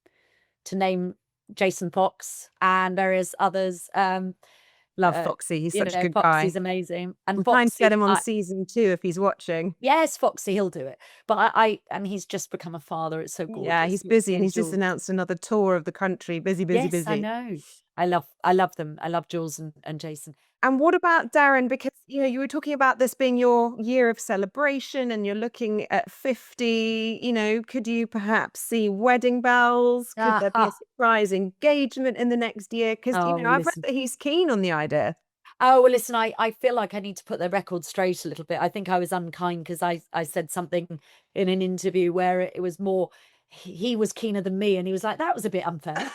name Jason Fox and various others. Love Foxy. He's such a good guy. Foxy's amazing. And I'm trying to get Foxy, him on season 2 if he's watching. yes, Foxy, he'll do it. But and he's just become a father. It's so gorgeous. Yeah, he's busy, and he's just announced another tour of the country. Busy. Yes, I know. I love them. I love Jules and Jason. And what about Darren? Because, you were talking about this being your year of celebration and you're looking at 50, could you perhaps see wedding bells? Could there be a surprise engagement in the next year? Because, I've read that he's keen on the idea. Oh, well, listen, I feel like I need to put the record straight a little bit. I think I was unkind because I said something in an interview where it was more, he was keener than me. And he was like, that was a bit unfair.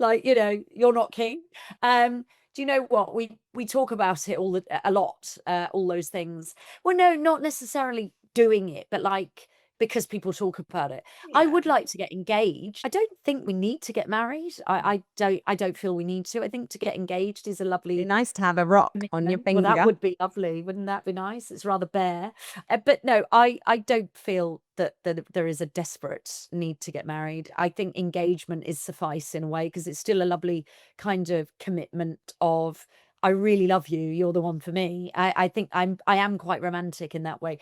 Like, you're not keen. Do you know what? We talk about it a lot, all those things. Well, no, not necessarily doing it, but like, because people talk about it. Yeah. I would like to get engaged. I don't think we need to get married. I don't feel we need to. I think to get engaged is a lovely. It'd be nice to have a rock on your finger. Well, that would be lovely. Wouldn't that be nice? It's rather bare. But no, I don't feel that there is a desperate need to get married. I think engagement is suffice in a way, because it's still a lovely kind of commitment of, I really love you. You're the one for me. I think I am quite romantic in that way.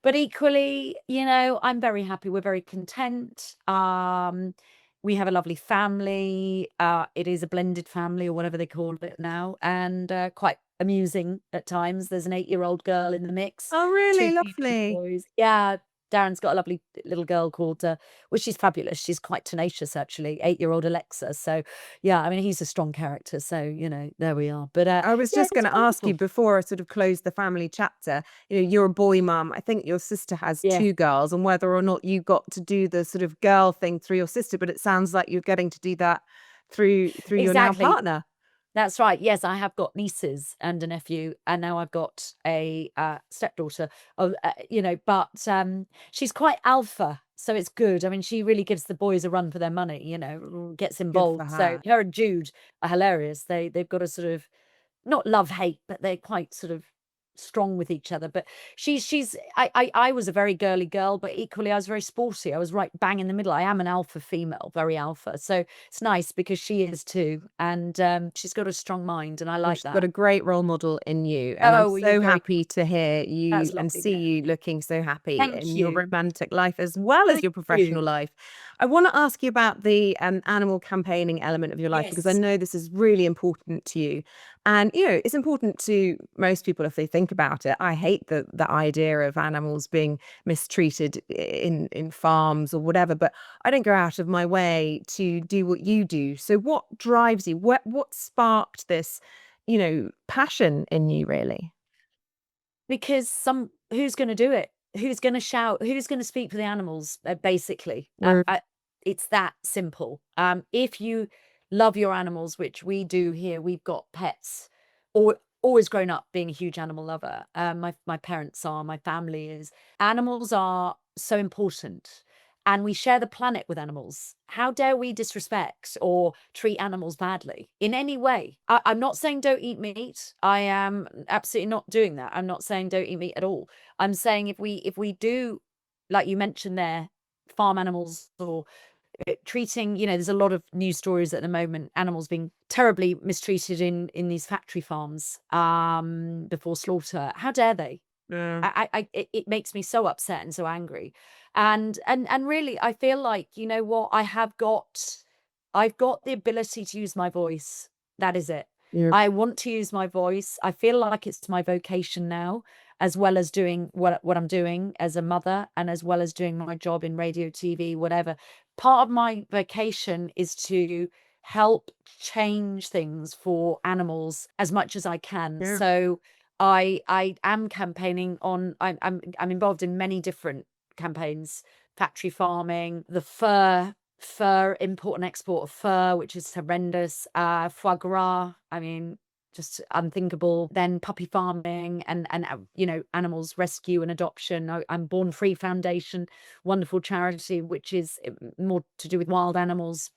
But equally, I'm very happy. We're very content. We have a lovely family. It is a blended family, or whatever they call it now, and quite amusing at times. There's an 8-year-old girl in the mix. Oh, really? 2 Lovely. boys. Yeah. Darren's got a lovely little girl called, well, she's fabulous. She's quite tenacious, actually, 8-year-old Alexa. So, yeah, I mean, he's a strong character. So, there we are. But I was just going to ask you before I sort of close the family chapter, you're a boy mum. I think your sister has 2 girls, and whether or not you got to do the sort of girl thing through your sister, but it sounds like you're getting to do that through your now partner. That's right. Yes, I have got nieces and a nephew, and now I've got a stepdaughter. But she's quite alpha, so it's good. I mean, she really gives the boys a run for their money. Gets involved. So her and Jude are hilarious. They've got a sort of not love hate, but they're quite sort of strong with each other. But I was a very girly girl, but equally I was very sporty. I was right bang in the middle. I am an alpha female, very alpha. So it's nice because she is too, and she's got a strong mind, and I like that. She's got a great role model in you, and I'm so happy to hear you and see you looking so happy in your romantic life as well as your professional life. I want to ask you about the animal campaigning element of your life, because I know this is really important to you. And, it's important to most people if they think about it. I hate the idea of animals being mistreated in farms or whatever, but I don't go out of my way to do what you do. So what drives you? What sparked this, passion in you, really? Because who's going to do it? Who's going to shout? Who's going to speak for the animals, basically? It's that simple. If you love your animals, which we do here, we've got pets, or always grown up being a huge animal lover. My parents are, my family is. Animals are so important, and we share the planet with animals. How dare we disrespect or treat animals badly in any way? I'm not saying don't eat meat. I am absolutely not doing that. I'm not saying don't eat meat at all. I'm saying if we do, like you mentioned there, farm animals, or treating, there's a lot of news stories at the moment, animals being terribly mistreated in these factory farms before slaughter. How dare they? It makes me so upset and so angry, and really I feel like, what, I've got the ability to use my voice. That is it. I want to use my voice. I feel like it's my vocation now, as well as doing what I'm doing as a mother, and as well as doing my job in radio, TV, whatever. Part of my vocation is to help change things for animals as much as I can. So I am campaigning on. I'm involved in many different campaigns: factory farming, the fur import and export of fur, which is horrendous. Foie gras. I mean, just unthinkable. Then puppy farming and animals rescue and adoption. I'm Born Free Foundation, wonderful charity, which is more to do with wild animals.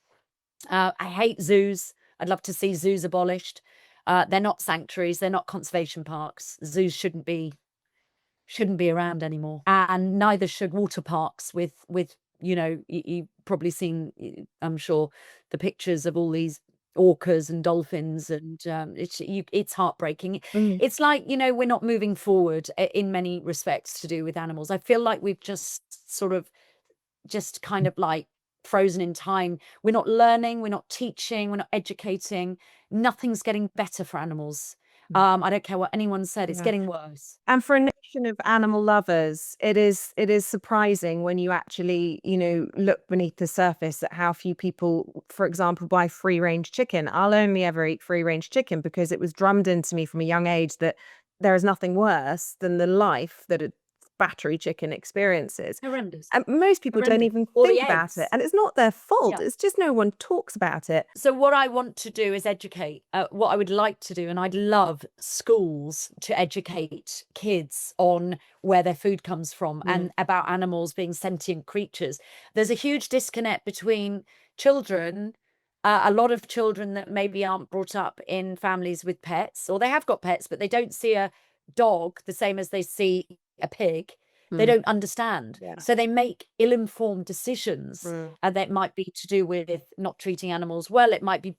I hate zoos. I'd love to see zoos abolished. They're not sanctuaries. They're not conservation parks. Zoos shouldn't be around anymore, and neither should water parks you've probably seen, I'm sure, the pictures of all these orcas and dolphins, and it's heartbreaking. It's like, we're not moving forward in many respects to do with animals. I feel like we've just sort of just kind of like frozen in time. We're not learning, we're not teaching, we're not educating. Nothing's getting better for animals. I don't care what anyone said, it's getting worse. And for a nation of animal lovers, it is surprising when you actually, look beneath the surface at how few people, for example, buy free range chicken. I'll only ever eat free range chicken because it was drummed into me from a young age that there is nothing worse than the life that a battery chicken experiences. Horrendous. And most people don't even think about it. And it's not their fault. Yeah. It's just no one talks about it. So what I want to do is educate. What I would like to do, and I'd love schools to educate kids on where their food comes from and about animals being sentient creatures. There's a huge disconnect between children, a lot of children that maybe aren't brought up in families with pets, or they have got pets, but they don't see a dog the same as they see a pig. They don't understand. So they make ill-informed decisions, and that might be to do with not treating animals well. It might be,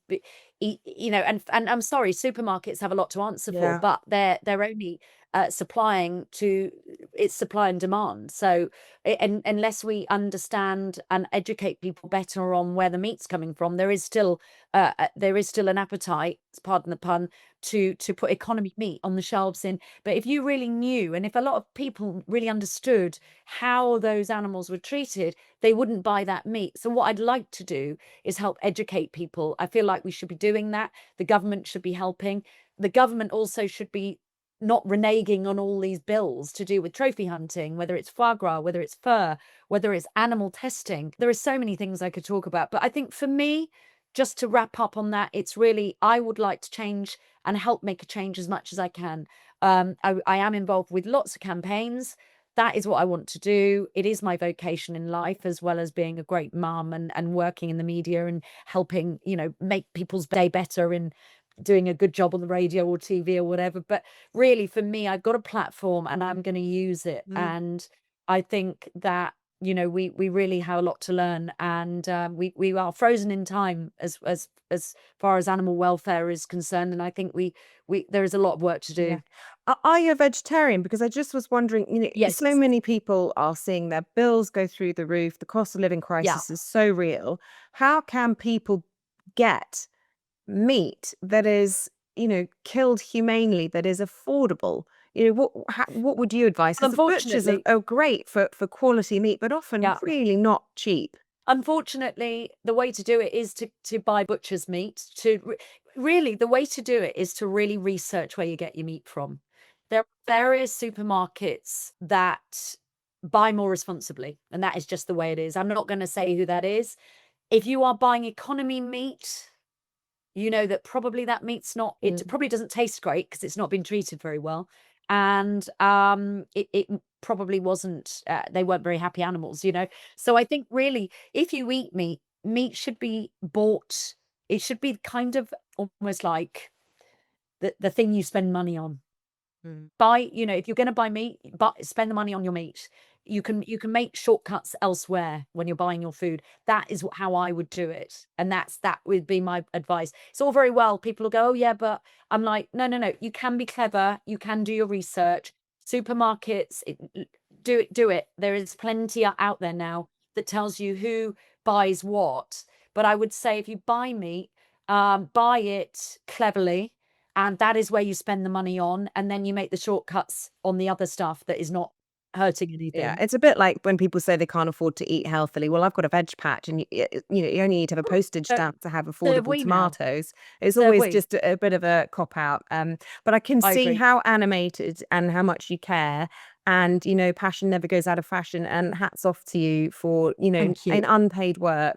and I'm sorry, supermarkets have a lot to answer for, but they're only supplying to, it's supply and demand. So unless we understand and educate people better on where the meat's coming from, there is still an appetite, pardon the pun, to put economy meat on the shelves in. But if you really knew, and if a lot of people really understood how those animals were treated, they wouldn't buy that meat. So what I'd like to do is help educate people. I feel like we should be doing that. The government should be helping. The government also should be not reneging on all these bills to do with trophy hunting, whether it's foie gras, whether it's fur, whether it's animal testing. There are so many things I could talk about. But I think for me, just to wrap up on that, it's really, I would like to change and help make a change as much as I can. I am involved with lots of campaigns. That is what I want to do. It is my vocation in life, as well as being a great mum and working in the media and helping, make people's day better in doing a good job on the radio or TV or whatever. But really, for me, I've got a platform and I'm going to use it. And I think that, we really have a lot to learn, and we are frozen in time as far as animal welfare is concerned. And I think there is a lot of work to do. Are you a vegetarian? Because I just was wondering, Yes. so many people are seeing their bills go through the roof. The cost of living crisis is so real. How can people get meat that is, killed humanely, that is affordable? What would you advise? Because the butchers are great for quality meat, but often really not cheap. Unfortunately, the way to do it is to buy butcher's meat. Really, the way to do it is to really research where you get your meat from. There are various supermarkets that buy more responsibly, and that is just the way it is. I'm not going to say who that is. If you are buying economy meat, you know that probably that meat's not, it probably doesn't taste great because it's not been treated very well. And it probably wasn't, they weren't very happy animals, So I think really, if you eat meat should be bought, it should be kind of almost like the thing you spend money on. Buy, if you're going to buy meat, but spend the money on your meat. You can make shortcuts elsewhere when you're buying your food. That is how I would do it, and that would be my advice. It's all very well. People will go, oh yeah, but I'm like, no. You can be clever. You can do your research. Supermarkets, do it. There is plenty out there now that tells you who buys what. But I would say if you buy meat, buy it cleverly. And that is where you spend the money on, and then you make the shortcuts on the other stuff that is not hurting anything. Yeah, it's a bit like when people say they can't afford to eat healthily. Well, I've got a veg patch, and you only need to have a postage stamp to have affordable tomatoes. It's always just a bit of a cop out. But I can see how animated and how much you care. And passion never goes out of fashion. And hats off to you for in unpaid work.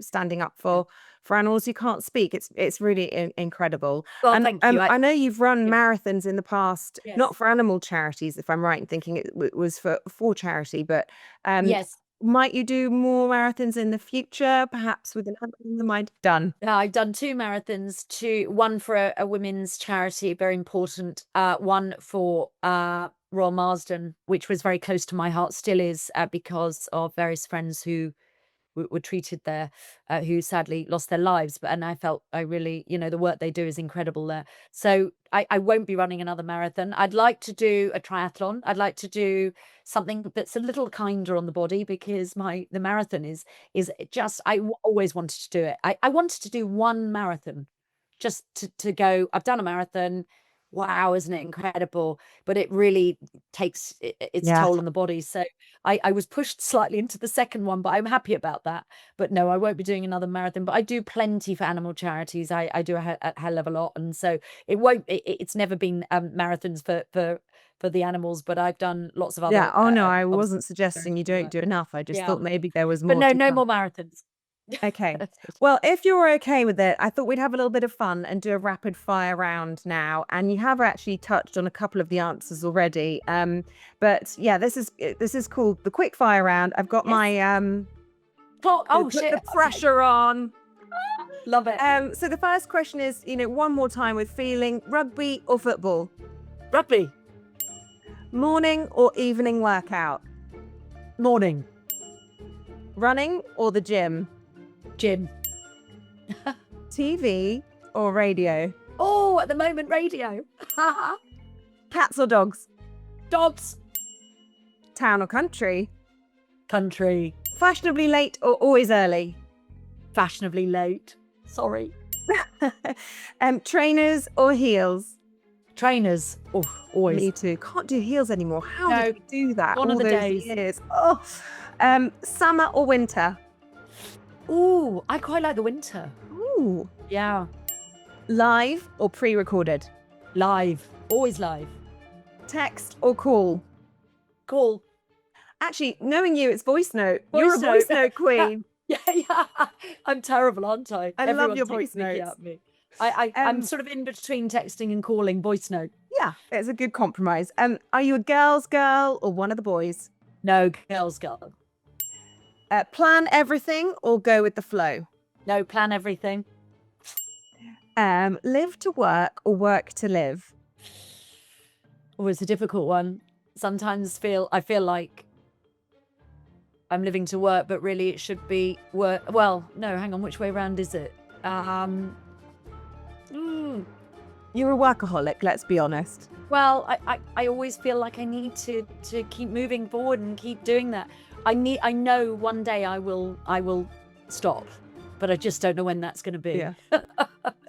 Standing up for animals who can't speak. It's really incredible. Well, and thank you. I know you've run marathons in the past, not for animal charities, if I'm right in thinking it was for charity, but yes. Might you do more marathons in the future, perhaps with an animal in mind? Done. I've done 2 marathons, one for a women's charity, very important, one for Royal Marsden, which was very close to my heart, still is, because of various friends who were treated there, who sadly lost their lives. And I felt I really, the work they do is incredible there. So I won't be running another marathon. I'd like to do a triathlon. I'd like to do something that's a little kinder on the body, because the marathon is just, always wanted to do it. I wanted to do one marathon, just to go, I've done a marathon. Wow, isn't it incredible? But it really takes its toll on the body. So I was pushed slightly into the second one, but I'm happy about that. But no, I won't be doing another marathon. But I do plenty for animal charities. I do a hell of a lot, and so it's never been marathons for the animals, but I've done lots of other. Yeah. Oh no, I wasn't suggesting you don't do enough. I just thought maybe there was more. But no more marathons. Okay. Well, if you're okay with it, I thought we'd have a little bit of fun and do a rapid fire round now. And you have actually touched on a couple of the answers already. But yeah, this is called the quick fire round. I've got my clock. Oh put shit! the pressure on. Love it. So the first question is, one more time with feeling: rugby or football? Rugby. Morning or evening workout? Morning. Running or the gym? Gym. TV or radio? Oh, at the moment, radio. Cats or dogs? Dogs. Town or country? Country. Fashionably late or always early? Fashionably late. Sorry. Trainers or heels? Trainers. Oh, always. Me too. Can't do heels anymore. How did we do that One all of the those days. years? Oh. Summer or winter? Ooh, I quite like the winter. Ooh. Yeah. Live or pre-recorded? Live. Always live. Text or call? Call. Actually, knowing you, it's voice note. You're a voice note queen. Yeah. I'm terrible, aren't I? I love your voice notes. I'm sort of in between texting and calling. Voice note. Yeah, it's a good compromise. Are you a girl's girl or one of the boys? No, girls girl. Plan everything or go with the flow? No, plan everything. Live to work or work to live? Oh, it's a difficult one. Sometimes I feel like I'm living to work, but really it should be work. Well, no, hang on. Which way round is it? You're a workaholic, let's be honest. Well, I always feel like I need to keep moving forward and keep doing that. I know one day I will stop, but I just don't know when that's going to be. Yeah.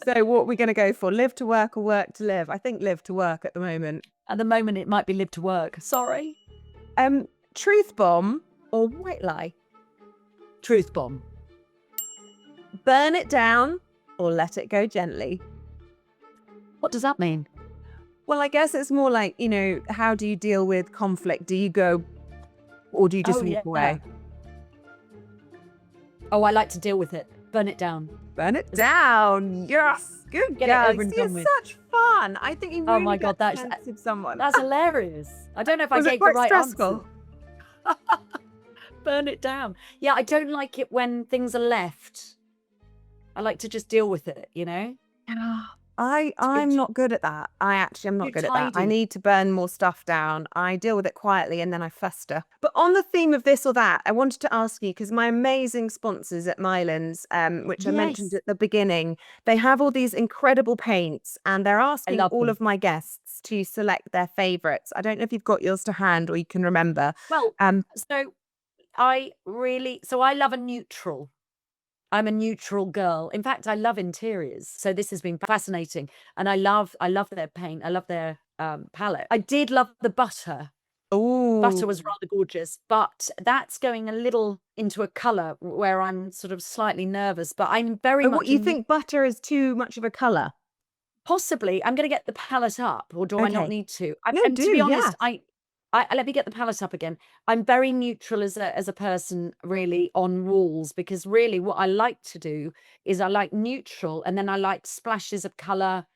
So what are we going to go for? Live to work or work to live? I think live to work at the moment. At the moment, it might be live to work. Sorry. Truth bomb or white lie? Truth bomb. Burn it down or let it go gently? What does that mean? Well, I guess it's more like, how do you deal with conflict? Do you go or do you just walk away? Oh, I like to deal with it. Burn it down. Burn it down. Yes. Good Get girl. it over and done with. Such fun. I think you really oh my God, that's someone. That's hilarious. I don't know if I gave the right answer. Burn it down. Yeah, I don't like it when things are left. I like to just deal with it, I'm not good at that. I actually am not good at that. I need to burn more stuff down. I deal with it quietly and then I fester. But on the theme of this or that, I wanted to ask you, because my amazing sponsors at Mylands, which I mentioned at the beginning, they have all these incredible paints and they're asking all of my guests to select their favourites. I don't know if you've got yours to hand or you can remember. Well, I love a neutral. I'm a neutral girl. In fact, I love interiors. So this has been fascinating. And I love their paint. I love their palette. I did love the butter. Oh, Butter was rather gorgeous, but that's going a little into a colour where I'm sort of slightly nervous, but I'm very much... What, you think butter is too much of a colour? Possibly. I'm going to get the palette up, or do I not need to? To be honest, let me get the palette up again. I'm very neutral as a person, really, on walls, because really what I like to do is I like neutral, and then I like splashes of colour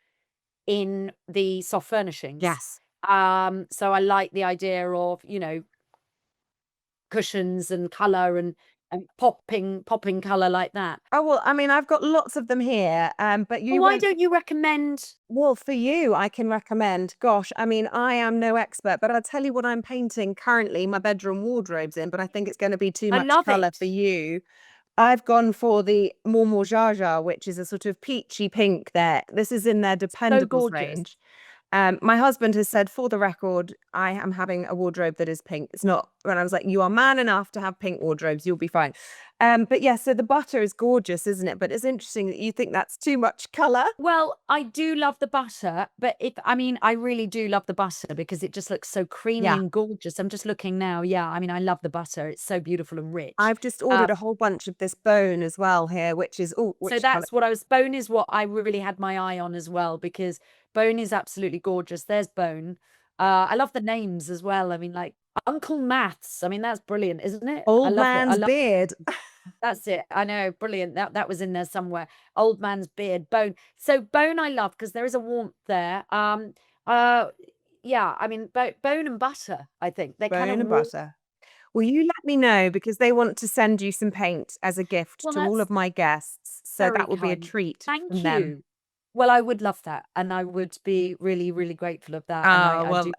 in the soft furnishings. Yes. So I like the idea of, cushions and colour and popping colour like that. Oh, well, I mean, I've got lots of them here, but you... Why don't you recommend... Well, for you, I can recommend, gosh, I mean, I am no expert, but I'll tell you what I'm painting currently my bedroom wardrobes in, but I think it's going to be too much colour for you. I've gone for the More Jaja, which is a sort of peachy pink there. This is in their So Dependables gorgeous. range. My husband has said, for the record, I am having a wardrobe that is pink. It's not, when I was like, you are man enough to have pink wardrobes, you'll be fine. But yeah, so the butter is gorgeous, isn't it? But it's interesting that you think that's too much colour. Well, I do love the butter, but I really do love the butter because it just looks so creamy and gorgeous. I'm just looking now. Yeah, I mean, I love the butter. It's so beautiful and rich. I've just ordered a whole bunch of this bone as well here, which is, so that's what bone is what I really had my eye on as well, because bone is absolutely gorgeous. There's bone. I love the names as well. I mean, like Uncle Maths. I mean, that's brilliant, isn't it? I Old love it. I Man's love Beard. That's it. I know, brilliant. That was in there somewhere. Old Man's Beard, bone. So bone I love because there is a warmth there. Yeah, I mean, bone and butter, I think. They kind Bone of and butter. Will you let me know, because they want to send you some paint as a gift Well, to all that's of my guests. So very that will be a kind. treat from Thank them. you. Well, I would love that, and I would be really, really grateful of that. And I well, do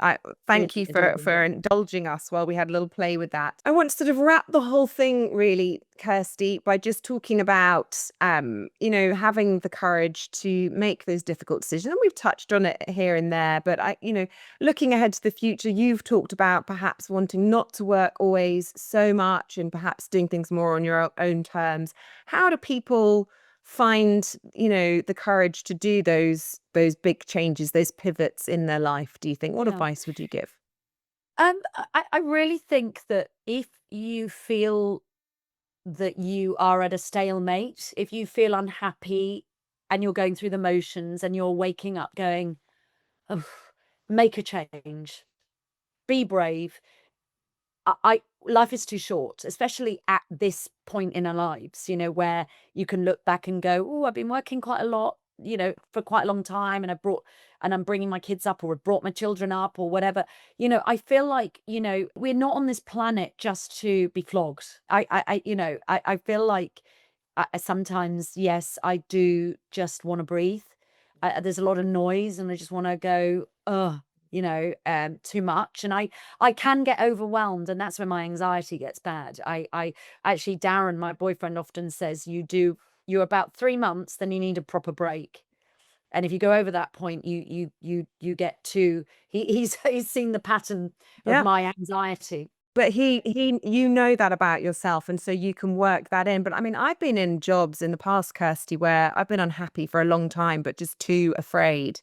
thank you really adore for them. indulging us while we had a little play with that. I want to sort of wrap the whole thing, really, Kirsty, by just talking about, having the courage to make those difficult decisions. And we've touched on it here and there, but looking ahead to the future, you've talked about perhaps wanting not to work always so much and perhaps doing things more on your own terms. How do people find the courage to do those big changes, those pivots in their life, do you think? What Yeah. advice would you give? I really think that if you feel that you are at a stalemate, if you feel unhappy and you're going through the motions and you're waking up going, oh, make a change, be brave. Life is too short, especially at this point in our lives, where you can look back and go, oh, I've been working quite a lot, for quite a long time, and I'm bringing my kids up, or I've brought my children up, or whatever. I feel like, we're not on this planet just to be flogged. I feel like sometimes, yes, I do just want to breathe. There's a lot of noise and I just want to go, too much. And I can get overwhelmed, and that's when my anxiety gets bad. I actually, Darren, my boyfriend, often says, you're about 3 months, then you need a proper break. And if you go over that point, you get too, he's seen the pattern of my anxiety. But you know that about yourself, and so you can work that in. But I mean, I've been in jobs in the past, Kirsty, where I've been unhappy for a long time, but just too afraid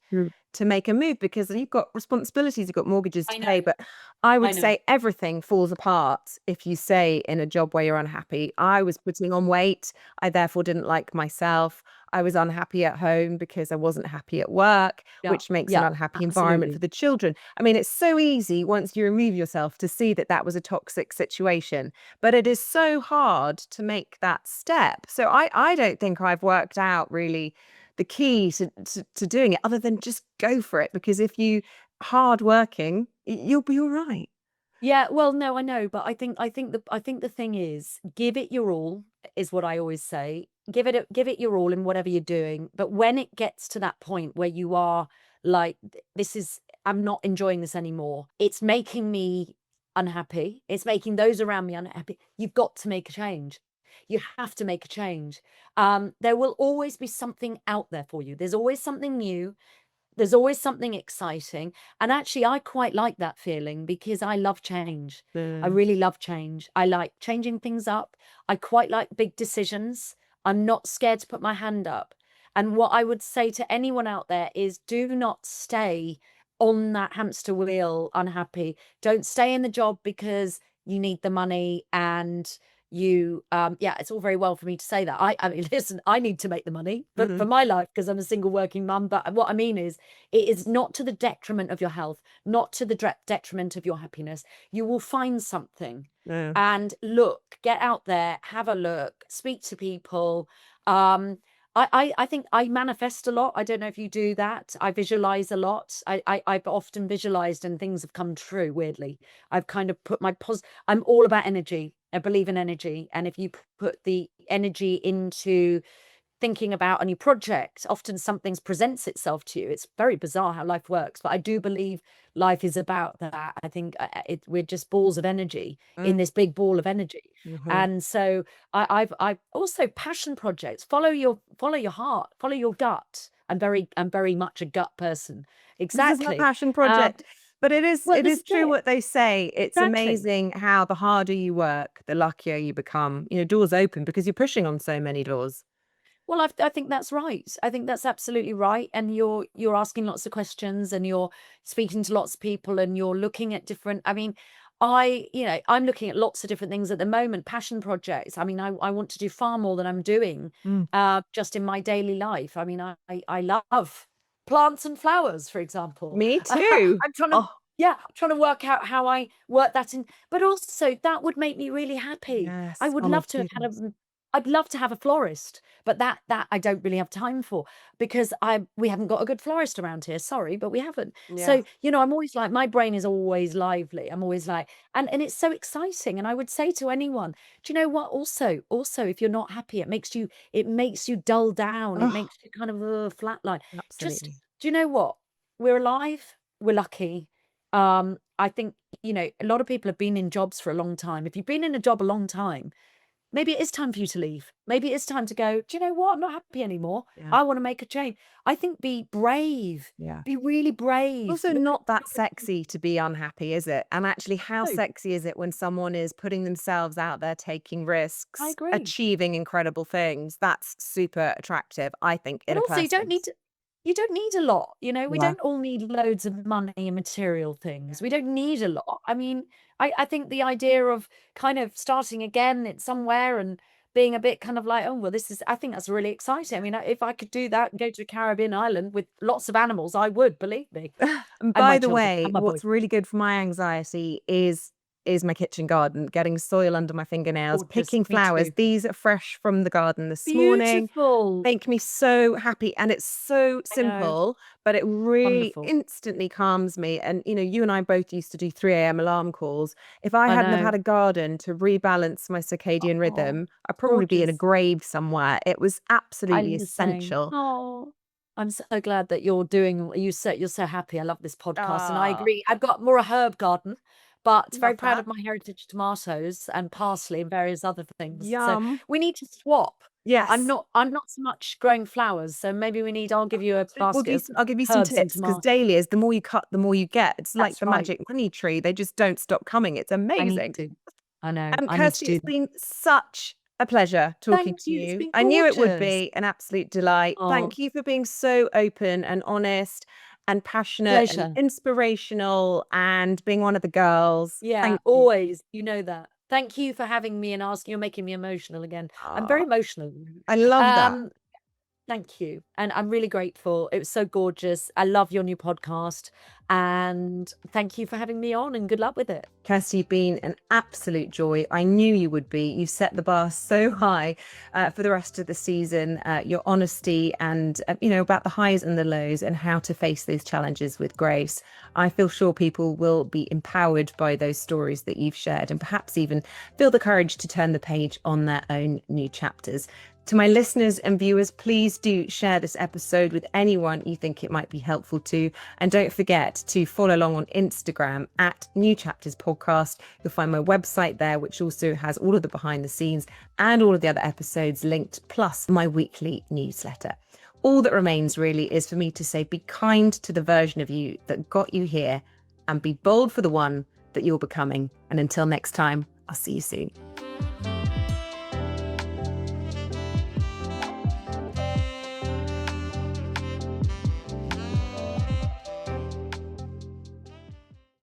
to make a move, because you've got responsibilities, you've got mortgages to pay. But I would say everything falls apart if you stay in a job where you're unhappy. I was putting on weight. I therefore didn't like myself. I was unhappy at home because I wasn't happy at work, which makes an unhappy environment for the children. I mean, it's so easy once you remove yourself to see that that was a toxic situation, but it is so hard to make that step. So I don't think I've worked out really the key to doing it, other than just go for it, because if you hard working, you'll be all right. Yeah, well, no, I know, but I think the thing is, give it your all, is what I always say. Give it your all in whatever you're doing. But when it gets to that point where you are like, I'm not enjoying this anymore, it's making me unhappy, it's making those around me unhappy, you've got to make a change. You have to make a change. There will always be something out there for you. There's always something new. There's always something exciting. And actually, I quite like that feeling, because I love change. I really love change. I like changing things up. I quite like big decisions. I'm not scared to put my hand up. And what I would say to anyone out there is, do not stay on that hamster wheel unhappy. Don't stay in the job because you need the money, and it's all very well for me to say that. I mean, listen, I need to make the money for my life, because I'm a single working mum. But what I mean is, it is not to the detriment of your health, not to the detriment of your happiness. You will find something. And look, get out there, have a look, speak to people. I think I manifest a lot. I don't know if you do that. I visualize a lot. I've often visualized and things have come true, weirdly. I've kind of put I'm all about energy. I believe in energy. And if you put the energy into thinking about a new project, often something presents itself to you. It's very bizarre how life works, but I do believe life is about that. I think we're just balls of energy in this big ball of energy. And so I've also passion projects. Follow your heart, follow your gut. I'm very much a gut person. Exactly. This is a passion project. But it is true what they say. It's Exactly. amazing how the harder you work, the luckier you become. Doors open because you're pushing on so many doors. Well, I think that's right. I think that's absolutely right. And you're asking lots of questions, and you're speaking to lots of people, and you're looking at different. I mean, I'm looking at lots of different things at the moment. Passion projects. I mean, I want to do far more than I'm doing just in my daily life. I mean, I love plants and flowers, for example. Me too. I'm trying to work out how I work that in. But also, that would make me really happy. Yes. I would love to have had I'd love to have a florist, but that I don't really have time for, because we haven't got a good florist around here. Sorry, but we haven't. Yeah. So, I'm always like, my brain is always lively. I'm always like, and it's so exciting. And I would say to anyone, do you know what? Also, if you're not happy, it makes you dull down. It makes you kind of flatline. Absolutely. Just, do you know what? We're alive. We're lucky. I think, a lot of people have been in jobs for a long time. If you've been in a job a long time, maybe it is time for you to leave. Maybe it's time to go, do you know what? I'm not happy anymore. Yeah. I want to make a change. I think be brave. Yeah. Be really brave. Also, not that sexy to be unhappy, is it? And actually, how sexy is it when someone is putting themselves out there, taking risks, I agree. achieving incredible things? That's super attractive, I think, in a person. Also, you don't need a lot. We don't all need loads of money and material things. We don't need a lot. I mean, I think the idea of kind of starting again at somewhere and being a bit kind of like, oh, well, I think that's really exciting. I mean, if I could do that and go to a Caribbean island with lots of animals, I would, believe me. And by the way, what's really good for my anxiety is my kitchen garden, getting soil under my fingernails, picking flowers. These are fresh from the garden this morning. Make me so happy. And it's so simple, but it really instantly calms me. And, you and I both used to do 3 a.m. alarm calls. If I hadn't have had a garden to rebalance my circadian rhythm, I'd probably be in a grave somewhere. It was absolutely essential. Oh, I'm so glad that you're so happy. I love this podcast. And I agree. I've got more a herb garden, but very proud of my heritage tomatoes and parsley and various other things. Yum. So we need to swap. Yes. I'm not so much growing flowers, so maybe I'll give you a basket. I'll give you some tips, because dahlias, the more you cut, the more you get. It's like the magic money tree. They just don't stop coming. It's amazing. I know. And Kirsty, it's been such a pleasure talking to you. I knew it would be an absolute delight. Thank you for being so open and honest and passionate and inspirational, and being one of the girls. Yeah, always. You know that. Thank you for having me and asking. You're making me emotional again. I'm very emotional. I love that. Thank you. And I'm really grateful. It was so gorgeous. I love your new podcast. And thank you for having me on, and good luck with it. Kirsty, you've been an absolute joy. I knew you would be. You set the bar so high for the rest of the season. Your honesty and, about the highs and the lows and how to face those challenges with grace. I feel sure people will be empowered by those stories that you've shared, and perhaps even feel the courage to turn the page on their own new chapters. To my listeners and viewers, please do share this episode with anyone you think it might be helpful to. And don't forget to follow along on Instagram at New Chapters Podcast. You'll find my website there, which also has all of the behind the scenes and all of the other episodes linked, plus my weekly newsletter. All that remains really is for me to say, be kind to the version of you that got you here, and be bold for the one that you're becoming. And until next time, I'll see you soon.